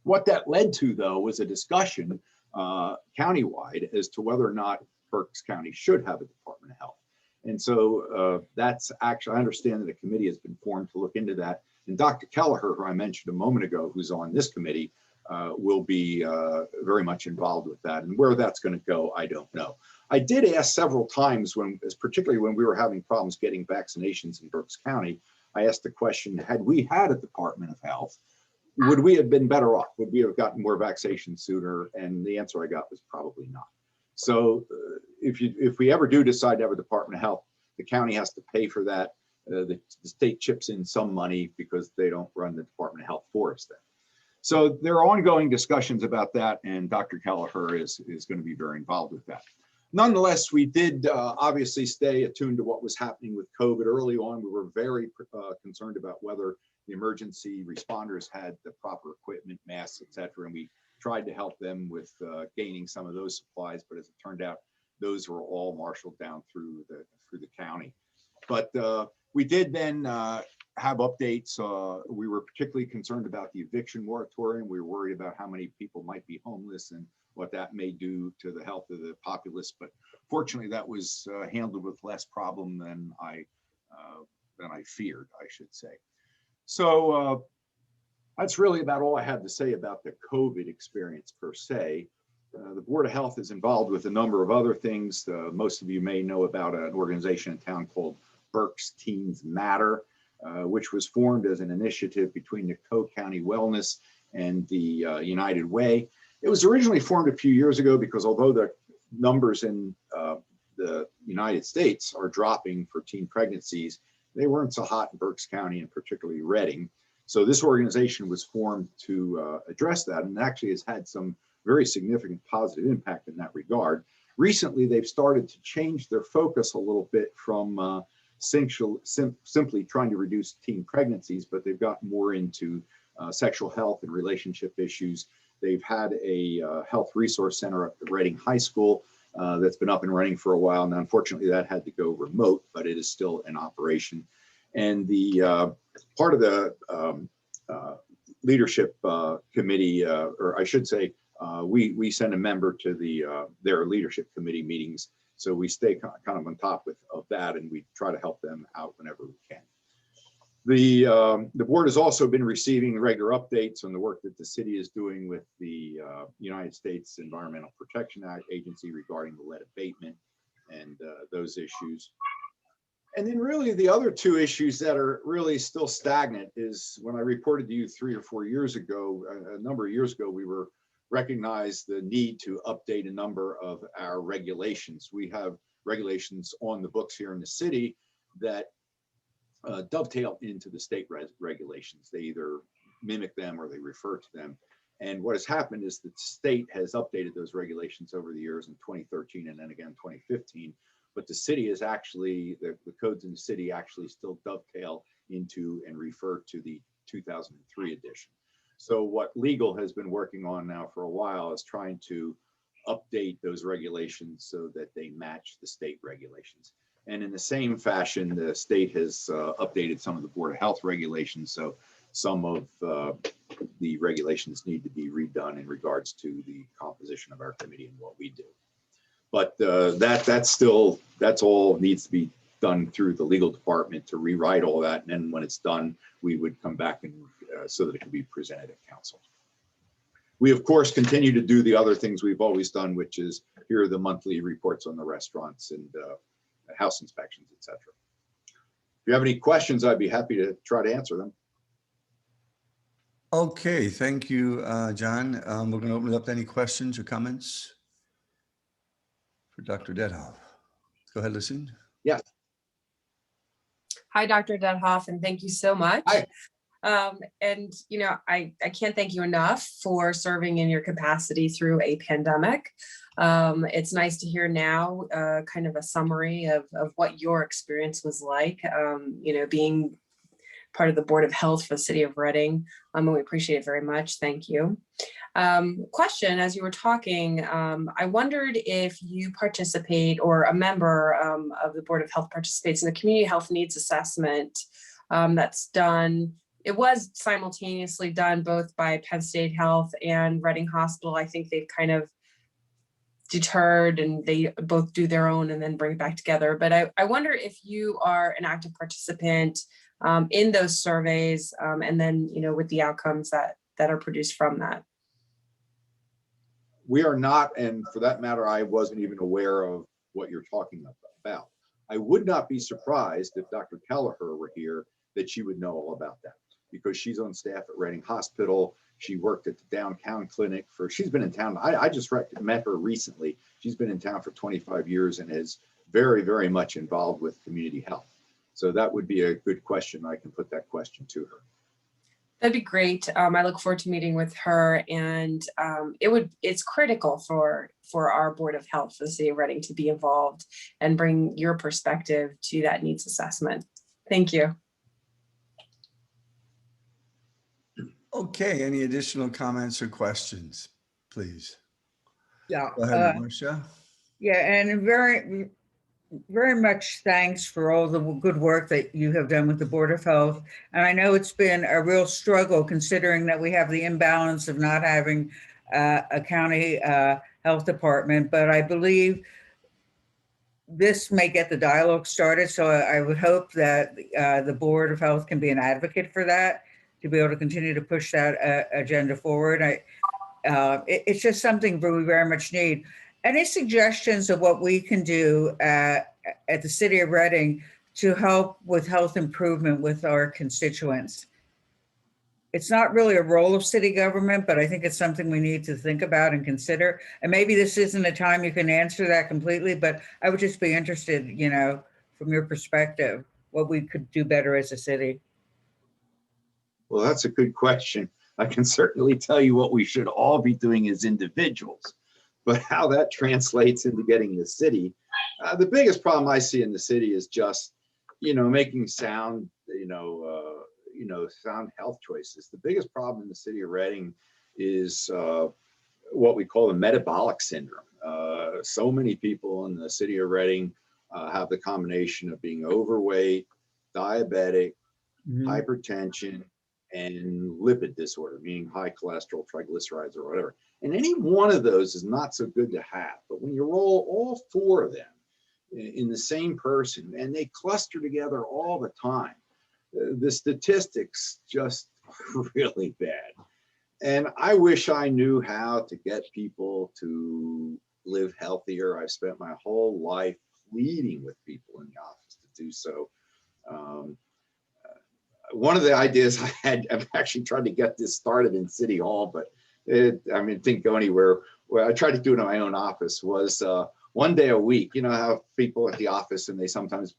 What that led to, though, was a discussion countywide as to whether or not Berks County should have a Department of Health. And so that's actually, I understand that a committee has been formed to look into that. And Dr. Kelleher, who I mentioned a moment ago, who's on this committee, will be very much involved with that. And where that's going to go, I don't know. I did ask several times, particularly when we were having problems getting vaccinations in Berks County, I asked the question, had we had a Department of Health, would we have been better off? Would we have gotten more vaccinations sooner? And the answer I got was probably not. So if we ever do decide to have a Department of Health, the county has to pay for that. The state chips in some money because they don't run the Department of Health for us then. So there are ongoing discussions about that, and Dr. Kelleher is going to be very involved with that. Nonetheless, we did obviously stay attuned to what was happening with COVID. Early on, we were very concerned about whether the emergency responders had the proper equipment, masks, et cetera, and we tried to help them with gaining some of those supplies, but as it turned out, those were all marshaled down through the county. But we did then have updates. We were particularly concerned about the eviction moratorium. We were worried about how many people might be homeless and what that may do to the health of the populace. But fortunately, that was handled with less problem than I feared, I should say. So that's really about all I had to say about the COVID experience per se. The Board of Health is involved with a number of other things. Most of you may know about an organization in town called Berks Teens Matter, which was formed as an initiative between the Coe County Wellness and the United Way. It was originally formed a few years ago because although the numbers in the United States are dropping for teen pregnancies, they weren't so hot in Berks County and particularly Reading. So this organization was formed to address that, and actually has had some very significant positive impact in that regard. Recently, they've started to change their focus a little bit from simply trying to reduce teen pregnancies, but they've gotten more into sexual health and relationship issues. They've had a health resource center up at Reading High School that's been up and running for a while. And unfortunately, that had to go remote, but it is still in operation. And the part of the leadership committee, or I should say, we send a member to their leadership committee meetings. So we stay kind of on top of that, and we try to help them out whenever we can. The board has also been receiving regular updates on the work that the city is doing with the United States Environmental Protection Agency regarding the lead abatement and those issues. And then really the other two issues that are really still stagnant is when I reported to you 3 or 4 years ago, a number of years ago, we were recognized the need to update a number of our regulations. We have regulations on the books here in the city that dovetail into the state regulations. They either mimic them or they refer to them. And what has happened is that the state has updated those regulations over the years in 2013 and then again 2015. But the city is actually, the codes in the city actually still dovetail into and refer to the 2003 edition. So what legal has been working on now for a while is trying to update those regulations so that they match the state regulations. And in the same fashion, the state has updated some of the Board of Health regulations. So some of the regulations need to be redone in regards to the composition of our committee and what we do. But that's all needs to be done through the legal department to rewrite all that. And then when it's done, we would come back and so that it can be presented at council. We, of course, continue to do the other things we've always done, which is here are the monthly reports on the restaurants and house inspections, etc. If you have any questions, I'd be happy to try to answer them. Okay, thank you, John. We're going to open it up to any questions or comments for Dr. Dethoff. Go ahead, Lucine. Yes. Hi, Dr. Dethoff, and thank you so much. Hi. And, you know, I can't thank you enough for serving in your capacity through a pandemic. It's nice to hear now kind of a summary of what your experience was like, you know, being part of the Board of Health for the city of Reading. And we appreciate it very much. Thank you. Question, as you were talking, I wondered if you participate or a member of the Board of Health participates in the community health needs assessment that's done. It was simultaneously done both by Penn State Health and Reading Hospital. I think they've kind of deterred and they both do their own and then bring it back together. But I wonder if you are an active participant in those surveys and then, you know, with the outcomes that are produced from that. We are not, and for that matter, I wasn't even aware of what you're talking about. I would not be surprised if Dr. Kelleher were here that she would know all about that, because she's on staff at Reading Hospital. She worked at the downtown clinic she's been in town. I just met her recently. She's been in town for 25 years and is very, very much involved with community health. So that would be a good question. I can put that question to her. That'd be great. I look forward to meeting with her, and it's critical for our Board of Health for the city of Reading to be involved and bring your perspective to that needs assessment. Thank you. Okay, any additional comments or questions, please? Yeah. Go ahead, Marcia. Yeah, and very very much thanks for all the good work that you have done with the Board of Health. And I know it's been a real struggle considering that we have the imbalance of not having a county health department, but I believe this may get the dialogue started. So I would hope that the Board of Health can be an advocate for that, to be able to continue to push that agenda forward. It's just something we very much need. Any suggestions of what we can do at the City of Reading to help with health improvement with our constituents? It's not really a role of city government, but I think it's something we need to think about and consider. And maybe this isn't a time you can answer that completely, but I would just be interested, from your perspective, what we could do better as a city. Well, that's a good question. I can certainly tell you what we should all be doing as individuals, but how that translates into getting the city. The biggest problem I see in the city is just, making sound, sound health choices. The biggest problem in the city of Reading is what we call the metabolic syndrome. So many people in the city of Reading have the combination of being overweight, diabetic, hypertension, and lipid disorder, meaning high cholesterol, triglycerides, or whatever. And any one of those is not so good to have. But when you roll all four of them in the same person and they cluster together all the time, the statistics just are really bad. And I wish I knew how to get people to live healthier. I've spent my whole life pleading with people in the office to do so. One of the ideas I had, I've actually tried to get this started in City Hall, but it didn't go anywhere. Well, I tried to do it in my own office, was 1 day a week. You know how people at the office, and they sometimes,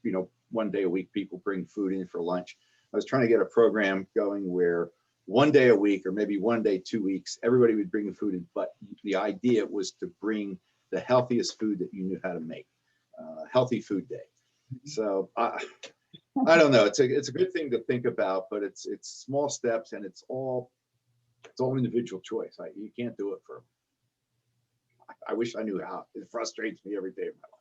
1 day a week, people bring food in for lunch. I was trying to get a program going where 1 day a week, or maybe 1 day, 2 weeks, everybody would bring the food in, but the idea was to bring the healthiest food that you knew how to make, healthy food day. So I don't know. It's a good thing to think about, but it's small steps, and it's all individual choice. You can't do it for them. I wish I knew how. It frustrates me every day of my life.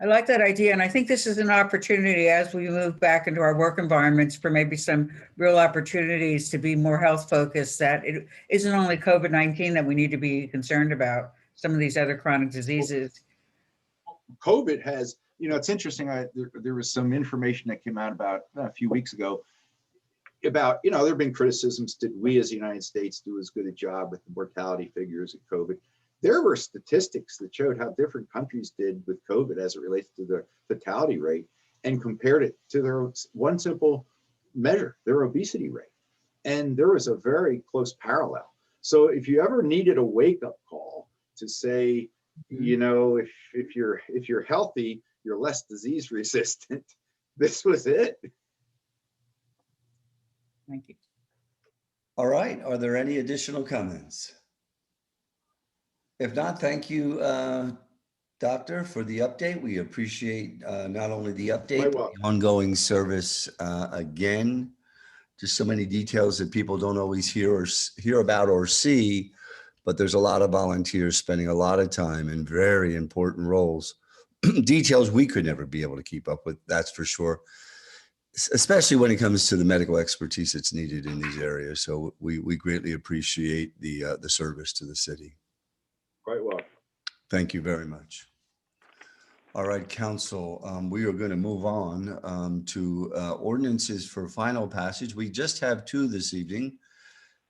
I like that idea. And I think this is an opportunity as we move back into our work environments for maybe some real opportunities to be more health focused, that it isn't only COVID-19 that we need to be concerned about, some of these other chronic diseases. COVID has, it's interesting. There was some information that came out about a few weeks ago about, there have been criticisms. Did we as the United States do as good a job with the mortality figures of COVID? There were statistics that showed how different countries did with COVID as it relates to the fatality rate, and compared it to their one simple measure, their obesity rate. And there was a very close parallel. So if you ever needed a wake-up call to say, if you're healthy, you're less disease resistant, this was it. Thank you. All right. Are there any additional comments? If not, thank you, Doctor, for the update. We appreciate not only the update, but the ongoing service again. Just so many details that people don't always hear about or see, but there's a lot of volunteers spending a lot of time in very important roles. Details we could never be able to keep up with, that's for sure, especially when it comes to the medical expertise that's needed in these areas. So we greatly appreciate the service to the city. Quite well. Thank you very much. All right, Council, we are going to move on to ordinances for final passage. We just have two this evening.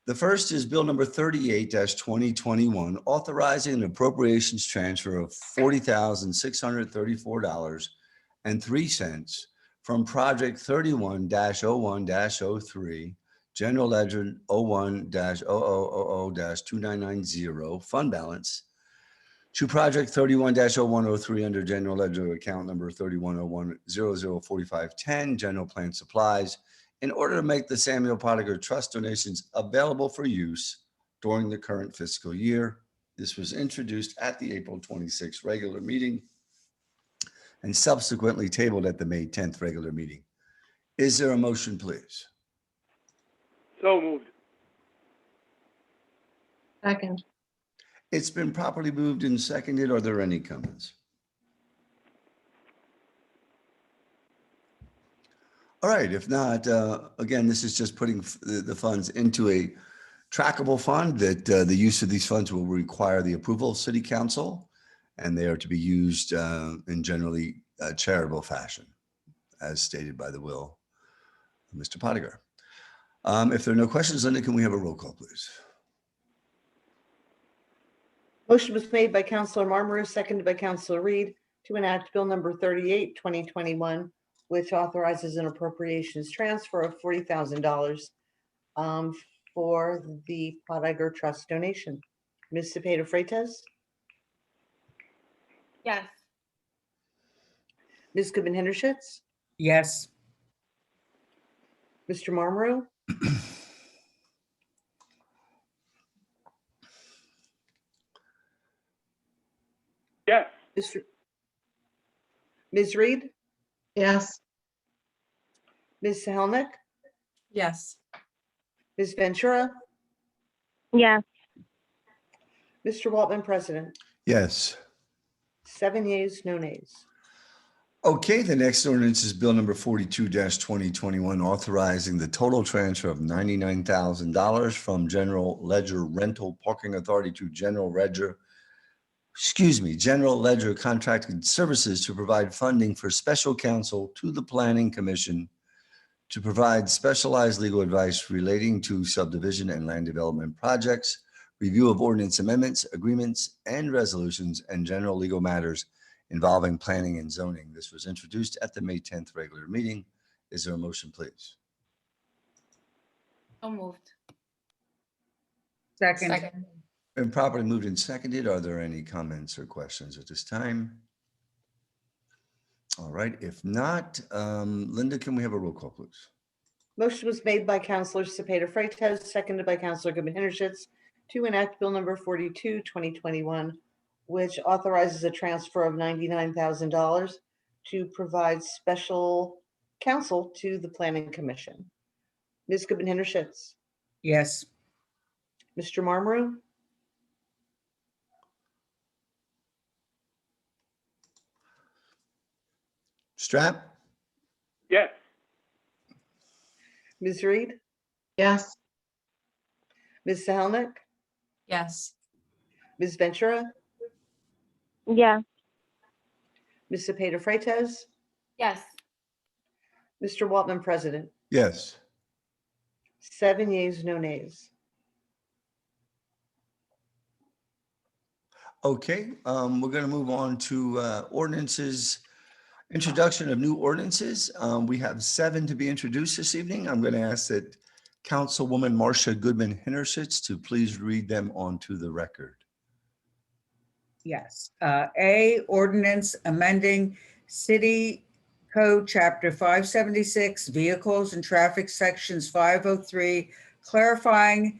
The first is Bill number 38-2021, authorizing an appropriations transfer of $40,634.03 from Project 31-01-03, General Ledger 01-0000-2990, fund balance, to Project 31-0103 under General Ledger account number 3101-004510, General Plan Supplies, in order to make the Samuel Pottinger Trust donations available for use during the current fiscal year. This was introduced at the April 26th regular meeting and subsequently tabled at the May 10th regular meeting. Is there a motion, please? So moved. Second. It's been properly moved and seconded. Are there any comments? All right, if not, again, this is just putting the funds into a trackable fund that the use of these funds will require the approval of City Council, and they are to be used in generally charitable fashion, as stated by the will of Mr. Pottinger. If there are no questions, Linda, can we have a roll call, please? Motion was made by Counselor Marmaru, seconded by Counselor Reed, to enact Bill number 38, 2021, which authorizes an appropriations transfer of $40,000 for the Pottinger Trust donation. Ms. Cepeda Freitas, Yes. Ms. Goodman Hintershitz, Yes. Mr. Marmaru, Yes. Ms. Reed, Yes. Ms. Sahelnick, Yes. Ms. Ventura, yes, Mr. Waltman, President. Yes. 7 yeas, no nays. Okay, the next ordinance is Bill number 42-2021, authorizing the total transfer of $99,000 from General Ledger Rental Parking Authority to General Ledger Contracted Services to provide funding for special counsel to the Planning Commission to provide specialized legal advice relating to subdivision and land development projects, review of ordinance amendments, agreements, and resolutions, and general legal matters involving planning and zoning. This was introduced at the May 10th regular meeting. Is there a motion, please? So moved. Second. Been properly moved and seconded. Are there any comments or questions at this time? All right, if not, Linda, can we have a roll call, please? Motion was made by Counselor Cepeda Freitas, seconded by Counselor Goodman Hintershitz, to enact Bill number 42, 2021, which authorizes a transfer of $99,000 to provide special counsel to the Planning Commission. Ms. Goodman Hintershitz, Yes. Mr. Marmaru, Strap? Yes. Ms. Reed, Yes. Ms. Sahelnick, Yes. Ms. Ventura, yes, Ms. Cepeda Freitas, Yes. Mr. Waltman, President. Yes. 7 yeas, no nays. Okay, we're going to move on to ordinances, introduction of new ordinances. We have 7 to be introduced this evening. I'm going to ask that Councilwoman Marcia Goodman Hintershitz to please read them onto the record. Yes. A, ordinance amending City Code Chapter 576, Vehicles and Traffic Sections 503, clarifying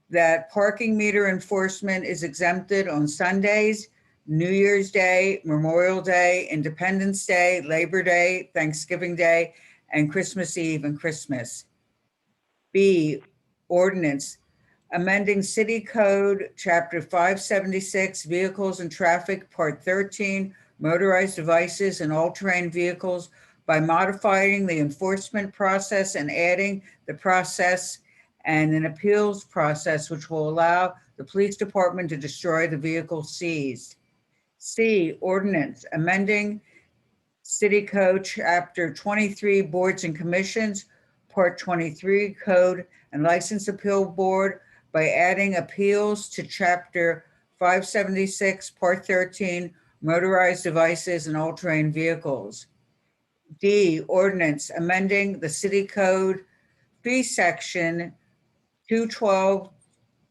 that parking meter enforcement is exempted on Sundays, New Year's Day, Memorial Day, Independence Day, Labor Day, Thanksgiving Day, and Christmas Eve and Christmas. B, ordinance amending City Code Chapter 576, Vehicles and Traffic, Part 13, Motorized Devices and All-Terrain Vehicles by modifying the enforcement process and adding the process and an appeals process which will allow the police department to destroy the vehicle seized. C, ordinance amending City Code Chapter 23, Boards and Commissions, Part 23, Code and License Appeal Board by adding appeals to Chapter 576, Part 13, Motorized Devices and All-Terrain Vehicles. D, ordinance amending the City Code fee section 212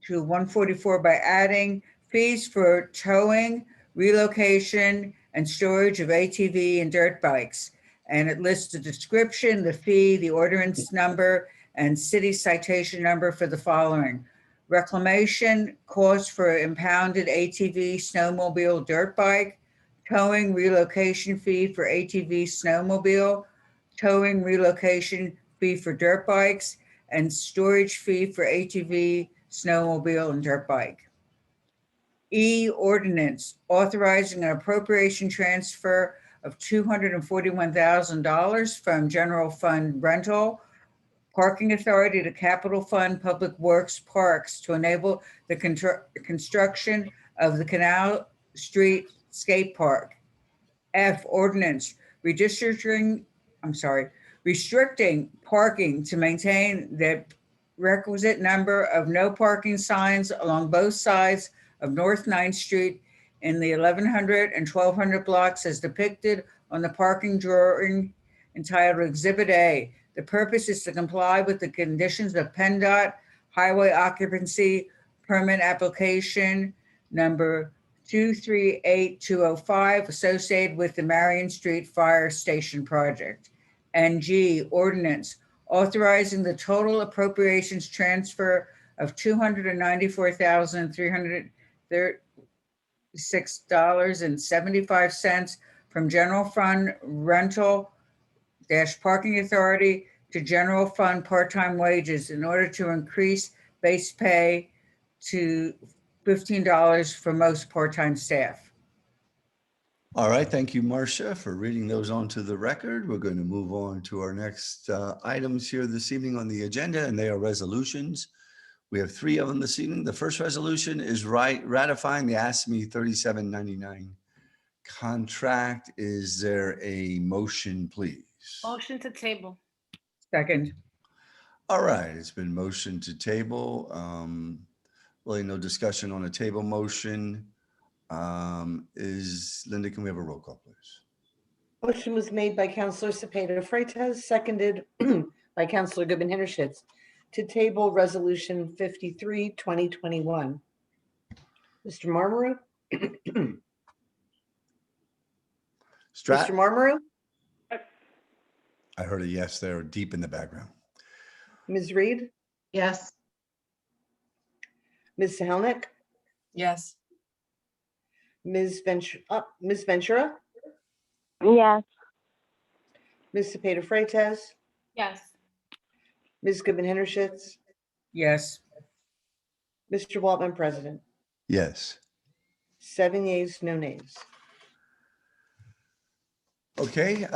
to 144 by adding fees for towing, relocation, and storage of ATV and dirt bikes. And it lists the description, the fee, the ordinance number, and city citation number for the following: reclamation, cost for impounded ATV, snowmobile, dirt bike, towing, relocation fee for ATV, snowmobile, towing, relocation fee for dirt bikes, and storage fee for ATV, snowmobile, and dirt bike. E, ordinance authorizing an appropriation transfer of $241,000 from general fund rental parking authority to capital fund public works parks to enable the construction of the Canal Street Skate Park. F, ordinance restricting parking to maintain the requisite number of no parking signs along both sides of North 9th Street in the 1100 and 1200 blocks as depicted on the parking drawing entitled Exhibit A. The purpose is to comply with the conditions of PennDOT Highway Occupancy Permit Application number 238205 associated with the Marion Street Fire Station project. And G, ordinance authorizing the total appropriations transfer of $294,336.75 from general fund rental parking authority to general fund part-time wages in order to increase base pay to $15 for most part-time staff. All right, thank you, Marcia, for reading those onto the record. We're going to move on to our next items here this evening on the agenda, and they are resolutions. We have 3 of them this evening. The first resolution is ratifying the ASME 3799 contract. Is there a motion, please? Motion to table. Second. All right, it's been motioned to table. Really no discussion on a table motion. Linda, can we have a roll call, please? Motion was made by Counselor Cepeda Freitas, seconded by Counselor Goodman Hintershitz to table Resolution 53, 2021. Mr. Marmaru? Mr. Marmaru? I heard a yes there deep in the background. Ms. Reed? Yes. Ms. Sahelnick? Yes. Ms. Ventura? Yes. Ms. Cepeda Freitas? Yes. Ms. Goodman Hintershitz? Yes. Mr. Waltman, President. Yes. 7 yeas, no nays. Okay,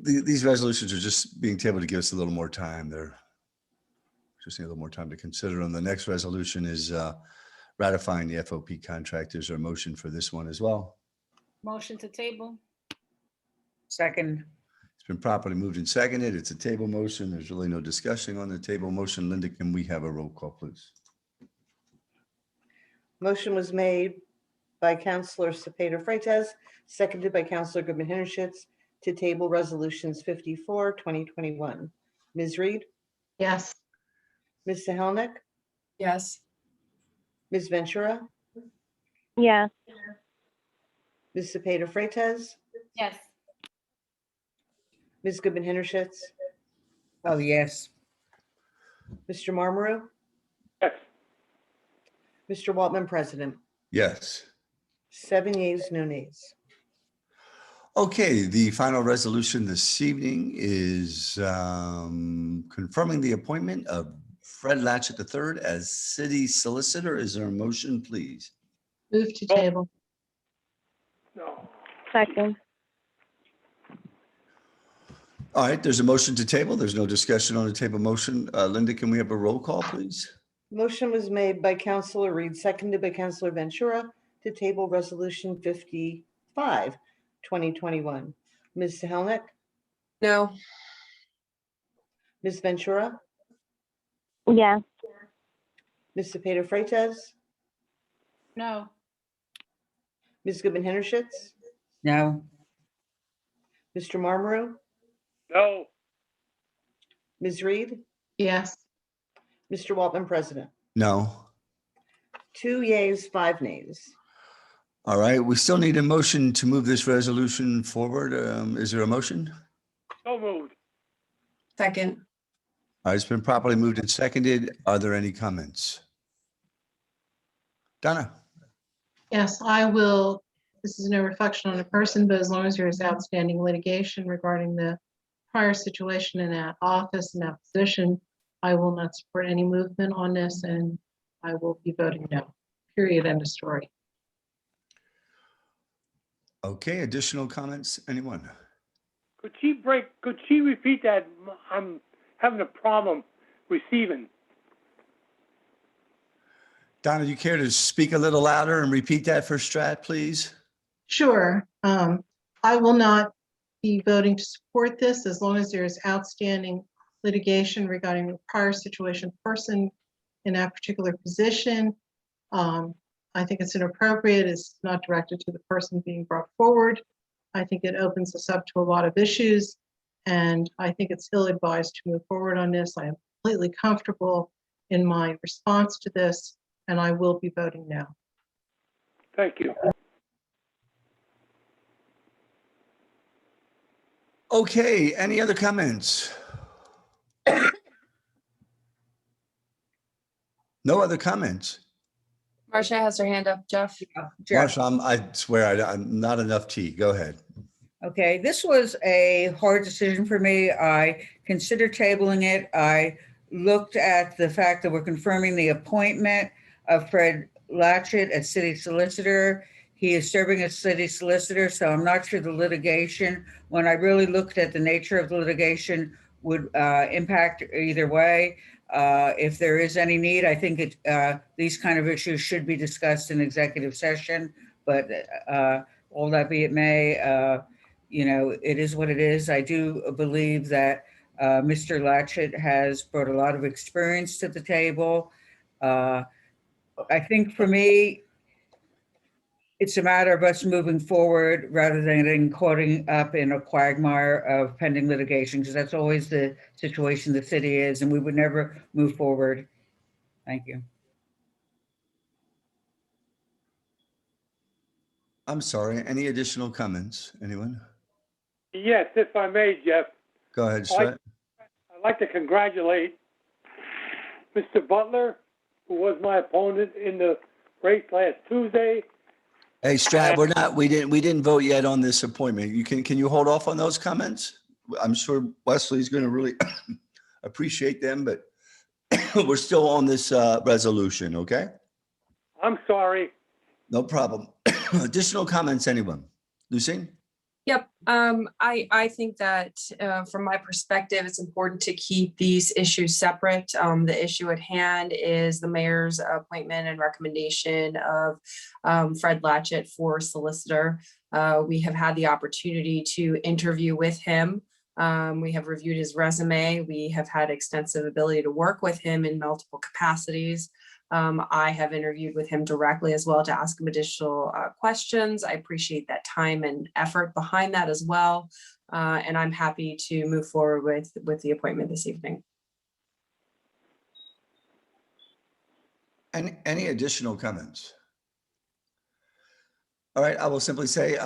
these resolutions are just being tabled to give us a little more time. They're just need a little more time to consider them. The next resolution is ratifying the FOP contract. Is there a motion for this one as well? Motion to table. Second. It's been properly moved and seconded. It's a table motion. There's really no discussion on the table motion. Linda, can we have a roll call, please? Motion was made by Counselor Cepeda Freitas, seconded by Counselor Goodman Hintershitz to table Resolutions 54, 2021. Ms. Reed? Yes. Ms. Sahelnick? Yes. Ms. Ventura? Yes. Ms. Cepeda Freitas? Yes. Ms. Goodman Hintershitz? Oh, yes. Mr. Marmaru? Yes. Mr. Waltman, President. Yes. 7 yeas, no nays. Okay, the final resolution this evening is confirming the appointment of Fred Latchett III as city solicitor. Is there a motion, please? Move to table. No. Second. All right, there's a motion to table. There's no discussion on the table motion. Linda, can we have a roll call, please? Motion was made by Counselor Reed, seconded by Counselor Ventura to table Resolution 55, 2021. Ms. Sahelnick? No. Ms. Ventura? Yes. Ms. Cepeda Freitas? No. Ms. Goodman Hintershitz? No. Mr. Marmaru? No. Ms. Reed? Yes. Mr. Waltman, President. No. 2 yeas, 5 nays. All right, we still need a motion to move this resolution forward. Is there a motion? So moved. Second. All right, it's been properly moved and seconded. Are there any comments? Donna? Yes, I will. This is no reflection on a person, but as long as there is outstanding litigation regarding the prior situation in that office and that position, I will not support any movement on this, and I will be voting no. Period. End of story. Okay, additional comments, anyone? Could she repeat that? I'm having a problem receiving. Donna, do you care to speak a little louder and repeat that for Strat, please? Sure. I will not be voting to support this as long as there is outstanding litigation regarding the prior situation person in that particular position. I think it's inappropriate. It's not directed to the person being brought forward. I think it opens us up to a lot of issues, and I think it's ill-advised to move forward on this. I am completely comfortable in my response to this, and I will be voting no. Thank you. Okay, any other comments? No other comments? Marcia has her hand up, Jeff. Jeff. Marsha, I swear I'm not enough tea. Go ahead. Okay, this was a hard decision for me. I considered tabling it. I looked at the fact that we're confirming the appointment of Fred Latchett as city solicitor. He is serving as city solicitor, so I'm not sure the litigation, when I really looked at the nature of the litigation, would impact either way. If there is any need, I think these kind of issues should be discussed in executive session, but all that be it may, you know, it is what it is. I do believe that Mr. Latchett has brought a lot of experience to the table. I think for me, it's a matter of us moving forward rather than getting caught up in a quagmire of pending litigation, because that's always the situation the city is, and we would never move forward. Thank you. I'm sorry, any additional comments, anyone? Yes, if I may, Jeff. Go ahead, Strat. I'd like to congratulate Mr. Butler, who was my opponent in the race last Tuesday. Hey, Strat, we didn't vote yet on this appointment. Can you hold off on those comments? I'm sure Wesley's going to really appreciate them, but we're still on this resolution, okay? I'm sorry. No problem. Additional comments, anyone? Lucy? Yep. I think that from my perspective, it's important to keep these issues separate. The issue at hand is the mayor's appointment and recommendation of Fred Latchett for solicitor. We have had the opportunity to interview with him. We have reviewed his resume. We have had extensive ability to work with him in multiple capacities. I have interviewed with him directly as well to ask him additional questions. I appreciate that time and effort behind that as well. And I'm happy to move forward with the appointment this evening. Any additional comments? All right, I will simply say,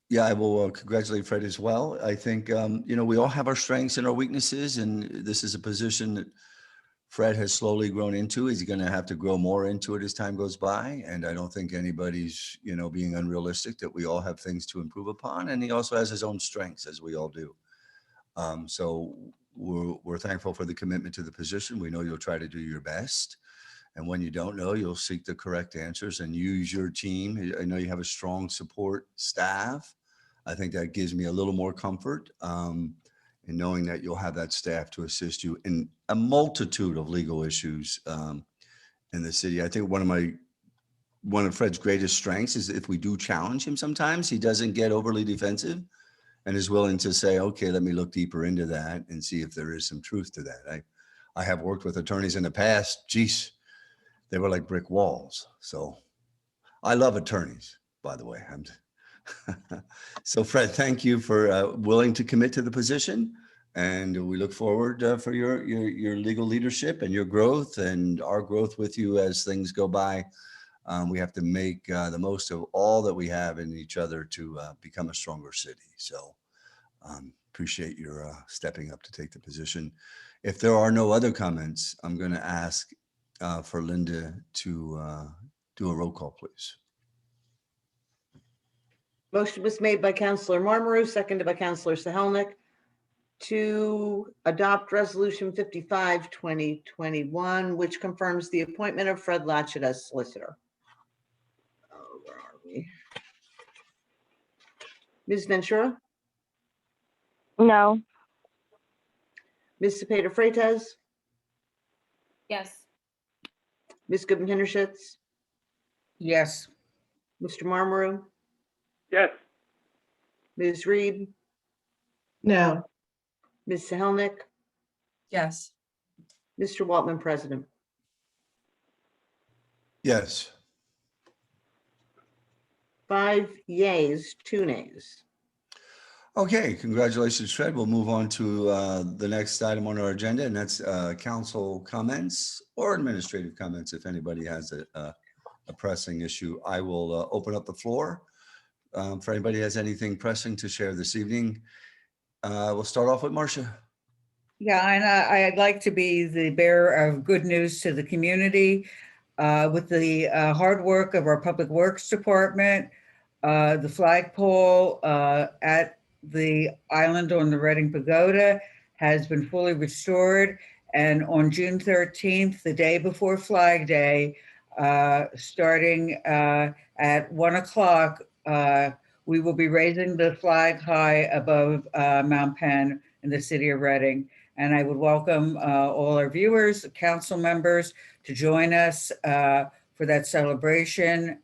yeah, I will congratulate Fred as well. I think, you know, we all have our strengths and our weaknesses, and this is a position that Fred has slowly grown into. He's going to have to grow more into it as time goes by. And I don't think anybody's, you know, being unrealistic, that we all have things to improve upon. And he also has his own strengths, as we all do. So we're thankful for the commitment to the position. We know you'll try to do your best. And when you don't know, you'll seek the correct answers and use your team. I know you have a strong support staff. I think that gives me a little more comfort. And knowing that you'll have that staff to assist you in a multitude of legal issues in the city. I think one of Fred's greatest strengths is if we do challenge him sometimes, he doesn't get overly defensive and is willing to say, okay, let me look deeper into that and see if there is some truth to that. I have worked with attorneys in the past. Geez, they were like brick walls. So I love attorneys, by the way. So Fred, thank you for willing to commit to the position, and we look forward for your legal leadership and your growth and our growth with you as things go by. We have to make the most of all that we have in each other to become a stronger city. So appreciate your stepping up to take the position. If there are no other comments, I'm going to ask for Linda to do a roll call, please. Motion was made by Councilor Marmaru, seconded by Councilor Sahelnick, to adopt Resolution 55, 2021, which confirms the appointment of Fred Latchett as solicitor. Where are we? Ms. Ventura, No. Ms. Cepeda Freitas, Yes. Ms. Goodman Hendershitz, Yes. Mr. Marmaru, Yes. Ms. Reed, No. Ms. Sahelnick, Yes. Mr. Waltman, President. Yes. 5 yeas, 2 nays. Okay, congratulations, Fred. We'll move on to the next item on our agenda, and that's council comments or administrative comments. If anybody has a pressing issue, I will open up the floor. If anybody has anything pressing to share this evening, we'll start off with Marcia. Yeah, and I'd like to be the bearer of good news to the community with the hard work of our Public Works Department. The flagpole at the island on the Reading Pagoda has been fully restored. And on June 13th, the day before Flag Day, starting at 1 o'clock, we will be raising the flag high above Mount Penn in the city of Reading. And I would welcome all our viewers, council members to join us for that celebration.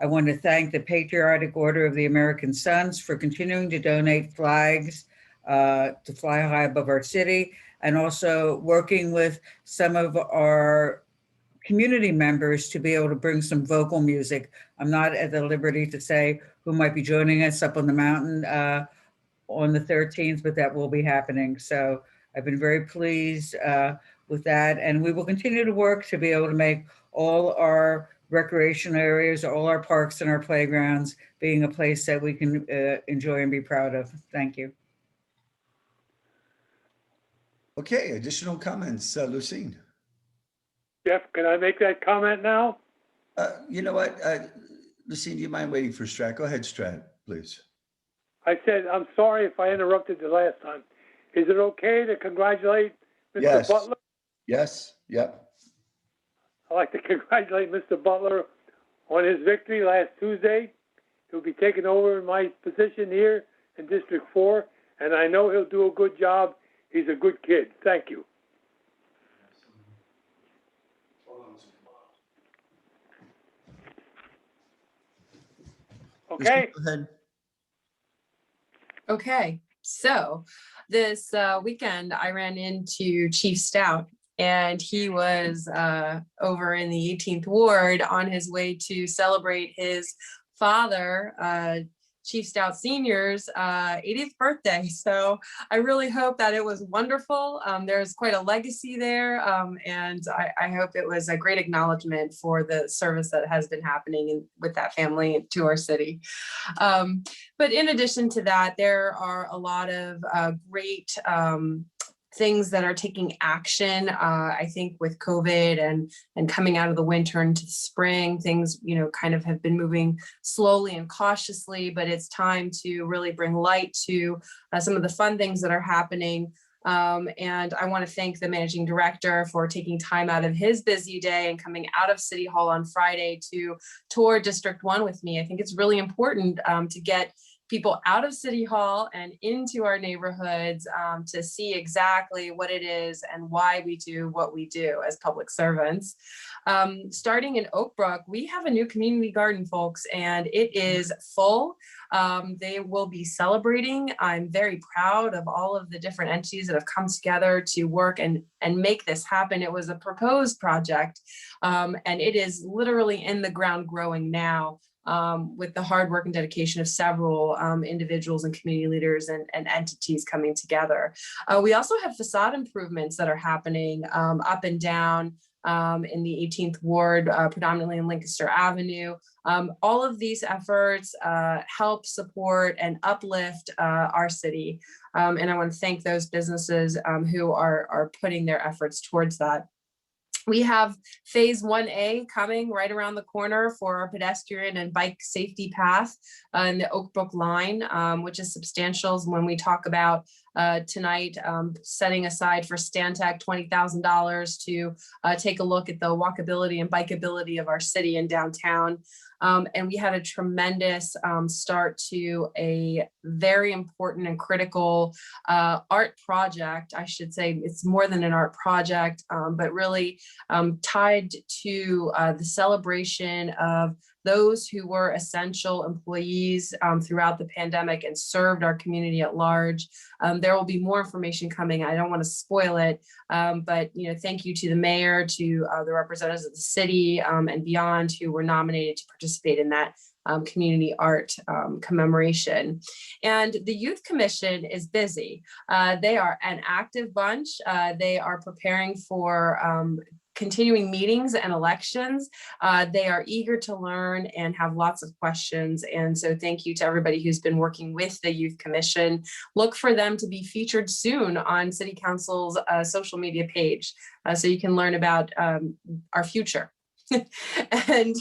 I want to thank the Patriotic Order of the American Sons for continuing to donate flags to fly high above our city, and also working with some of our community members to be able to bring some vocal music. I'm not at the liberty to say who might be joining us up on the mountain on the 13th, but that will be happening. So I've been very pleased with that, and we will continue to work to be able to make all our recreation areas, all our parks and our playgrounds being a place that we can enjoy and be proud of. Thank you. Okay, additional comments, Lucine. Jeff, can I make that comment now? You know what, Lucine, do you mind waiting for Strat? Go ahead, Strat, please. I said, I'm sorry if I interrupted the last time. Is it okay to congratulate Mr. Yes. Butler? Yes, yep. I'd like to congratulate Mr. Butler on his victory last Tuesday. He'll be taking over my position here in District 4, and I know he'll do a good job. He's a good kid. Thank you. Okay. Go ahead. Okay, so this weekend I ran into Chief Stout, and he was over in the 18th Ward on his way to celebrate his father, Chief Stout Sr.'s 80th birthday. So I really hope that it was wonderful. There's quite a legacy there, and I hope it was a great acknowledgement for the service that has been happening with that family to our city. But in addition to that, there are a lot of great things that are taking action. I think with COVID and coming out of the winter into the spring, things, kind of have been moving slowly and cautiously, but it's time to really bring light to some of the fun things that are happening. And I want to thank the managing director for taking time out of his busy day and coming out of City Hall on Friday to tour District 1 with me. I think it's really important to get people out of City Hall and into our neighborhoods to see exactly what it is and why we do what we do as public servants. Starting in Oak Brook, we have a new community garden, folks, and it is full. They will be celebrating. I'm very proud of all of the different entities that have come together to work and make this happen. It was a proposed project, and it is literally in the ground growing now. With the hard work and dedication of several individuals and community leaders and entities coming together. We also have facade improvements that are happening up and down in the 18th Ward, predominantly in Lancaster Avenue. All of these efforts help support and uplift our city. And I want to thank those businesses who are putting their efforts towards that. We have phase 1A coming right around the corner for our pedestrian and bike safety path in the Oak Brook line, which is substantial when we talk about tonight, setting aside for Stantec $20,000 to take a look at the walkability and bikeability of our city and downtown. And we had a tremendous start to a very important and critical art project. I should say it's more than an art project, but really tied to the celebration of those who were essential employees throughout the pandemic and served our community at large. There will be more information coming. I don't want to spoil it, but thank you to the mayor, to the representatives of the city and beyond who were nominated to participate in that community art commemoration. And the Youth Commission is busy. They are an active bunch. They are preparing for continuing meetings and elections. They are eager to learn and have lots of questions. And so thank you to everybody who's been working with the Youth Commission. Look for them to be featured soon on City Council's social media page so you can learn about our future. And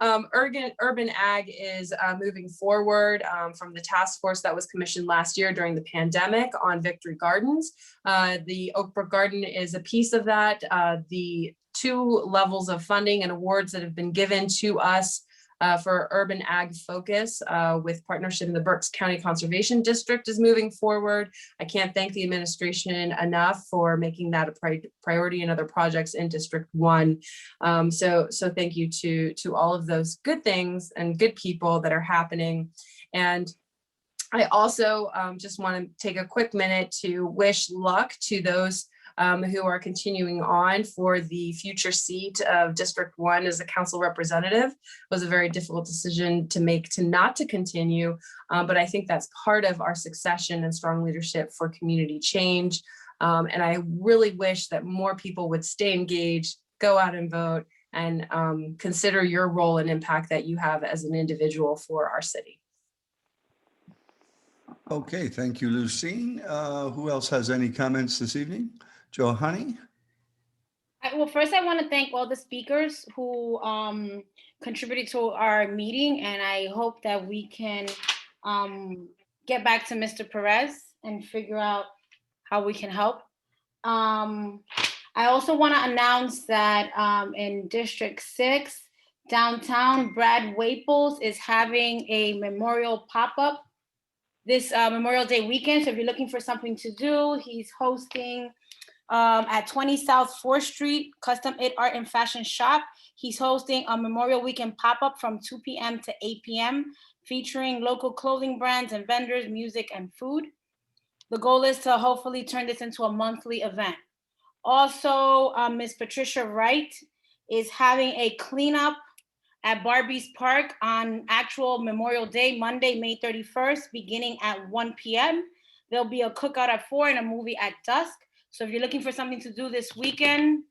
Urban Ag is moving forward from the task force that was commissioned last year during the pandemic on Victory Gardens. The Oak Brook Garden is a piece of that. The 2 levels of funding and awards that have been given to us for Urban Ag focus with partnership in the Berks County Conservation District is moving forward. I can't thank the administration enough for making that a priority in other projects in District 1. So thank you to all of those good things and good people that are happening. And I also just want to take a quick minute to wish luck to those who are continuing on for the future seat of District 1 as a council representative. It was a very difficult decision to make not to continue, but I think that's part of our succession and strong leadership for community change. And I really wish that more people would stay engaged, go out and vote, and consider your role and impact that you have as an individual for our city. Okay, thank you, Lucine. Who else has any comments this evening? Johanny? Well, first I want to thank all the speakers who contributed to our meeting, and I hope that we can get back to Mr. Perez and figure out how we can help. I also want to announce that in District 6, downtown, Brad Waples is having a memorial pop-up this Memorial Day weekend. So if you're looking for something to do, he's hosting at 20 South 4th Street, Custom It Art and Fashion Shop. He's hosting a Memorial Weekend pop-up from 2 p.m. to 8 p.m. featuring local clothing brands and vendors, music, and food. The goal is to hopefully turn this into a monthly event. Also, Ms. Patricia Wright is having a cleanup at Barbee's Park on actual Memorial Day, Monday, May 31st, beginning at 1 p.m. There'll be a cookout at 4 and a movie at dusk. So if you're looking for something to do this weekend,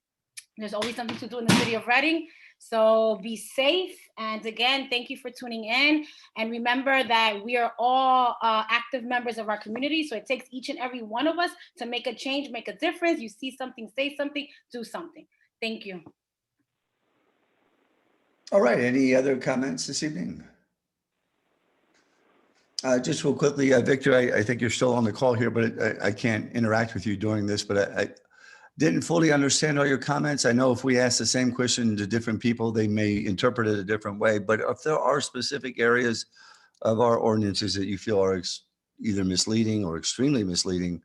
there's always something to do in the city of Reading. So be safe. And again, thank you for tuning in. And remember that we are all active members of our community. So it takes each and every one of us to make a change, make a difference. You see something, say something, do something. Thank you. All right, any other comments this evening? Just real quickly, Victor, I think you're still on the call here, but I can't interact with you during this, but I didn't fully understand all your comments. I know if we ask the same question to different people, they may interpret it a different way, but if there are specific areas of our ordinances that you feel are either misleading or extremely misleading,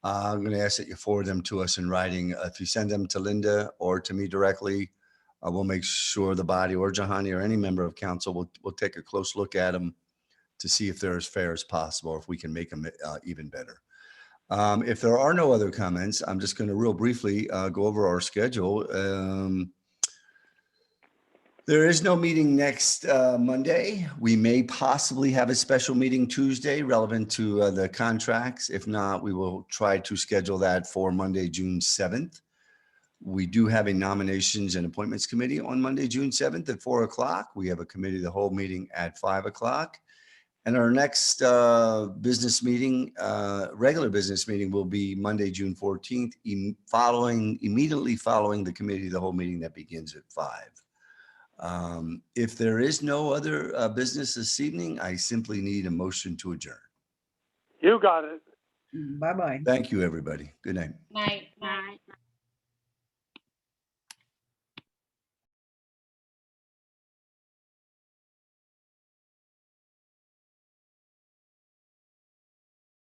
I'm going to ask that you forward them to us in writing. If you send them to Linda or to me directly, we'll make sure the body or Johanny or any member of council will take a close look at them to see if they're as fair as possible, or if we can make them even better. If there are no other comments, I'm just going to real briefly go over our schedule. There is no meeting next Monday. We may possibly have a special meeting Tuesday relevant to the contracts. If not, we will try to schedule that for Monday, June 7th. We do have a nominations and appointments committee on Monday, June 7th at 4 o'clock. We have a committee of the whole meeting at 5 o'clock. And our next business meeting, regular business meeting, will be Monday, June 14th, immediately following the committee of the whole meeting that begins at 5. If there is no other business this evening, I simply need a motion to adjourn. You got it. Bye-bye. Thank you, everybody. Good night. Night.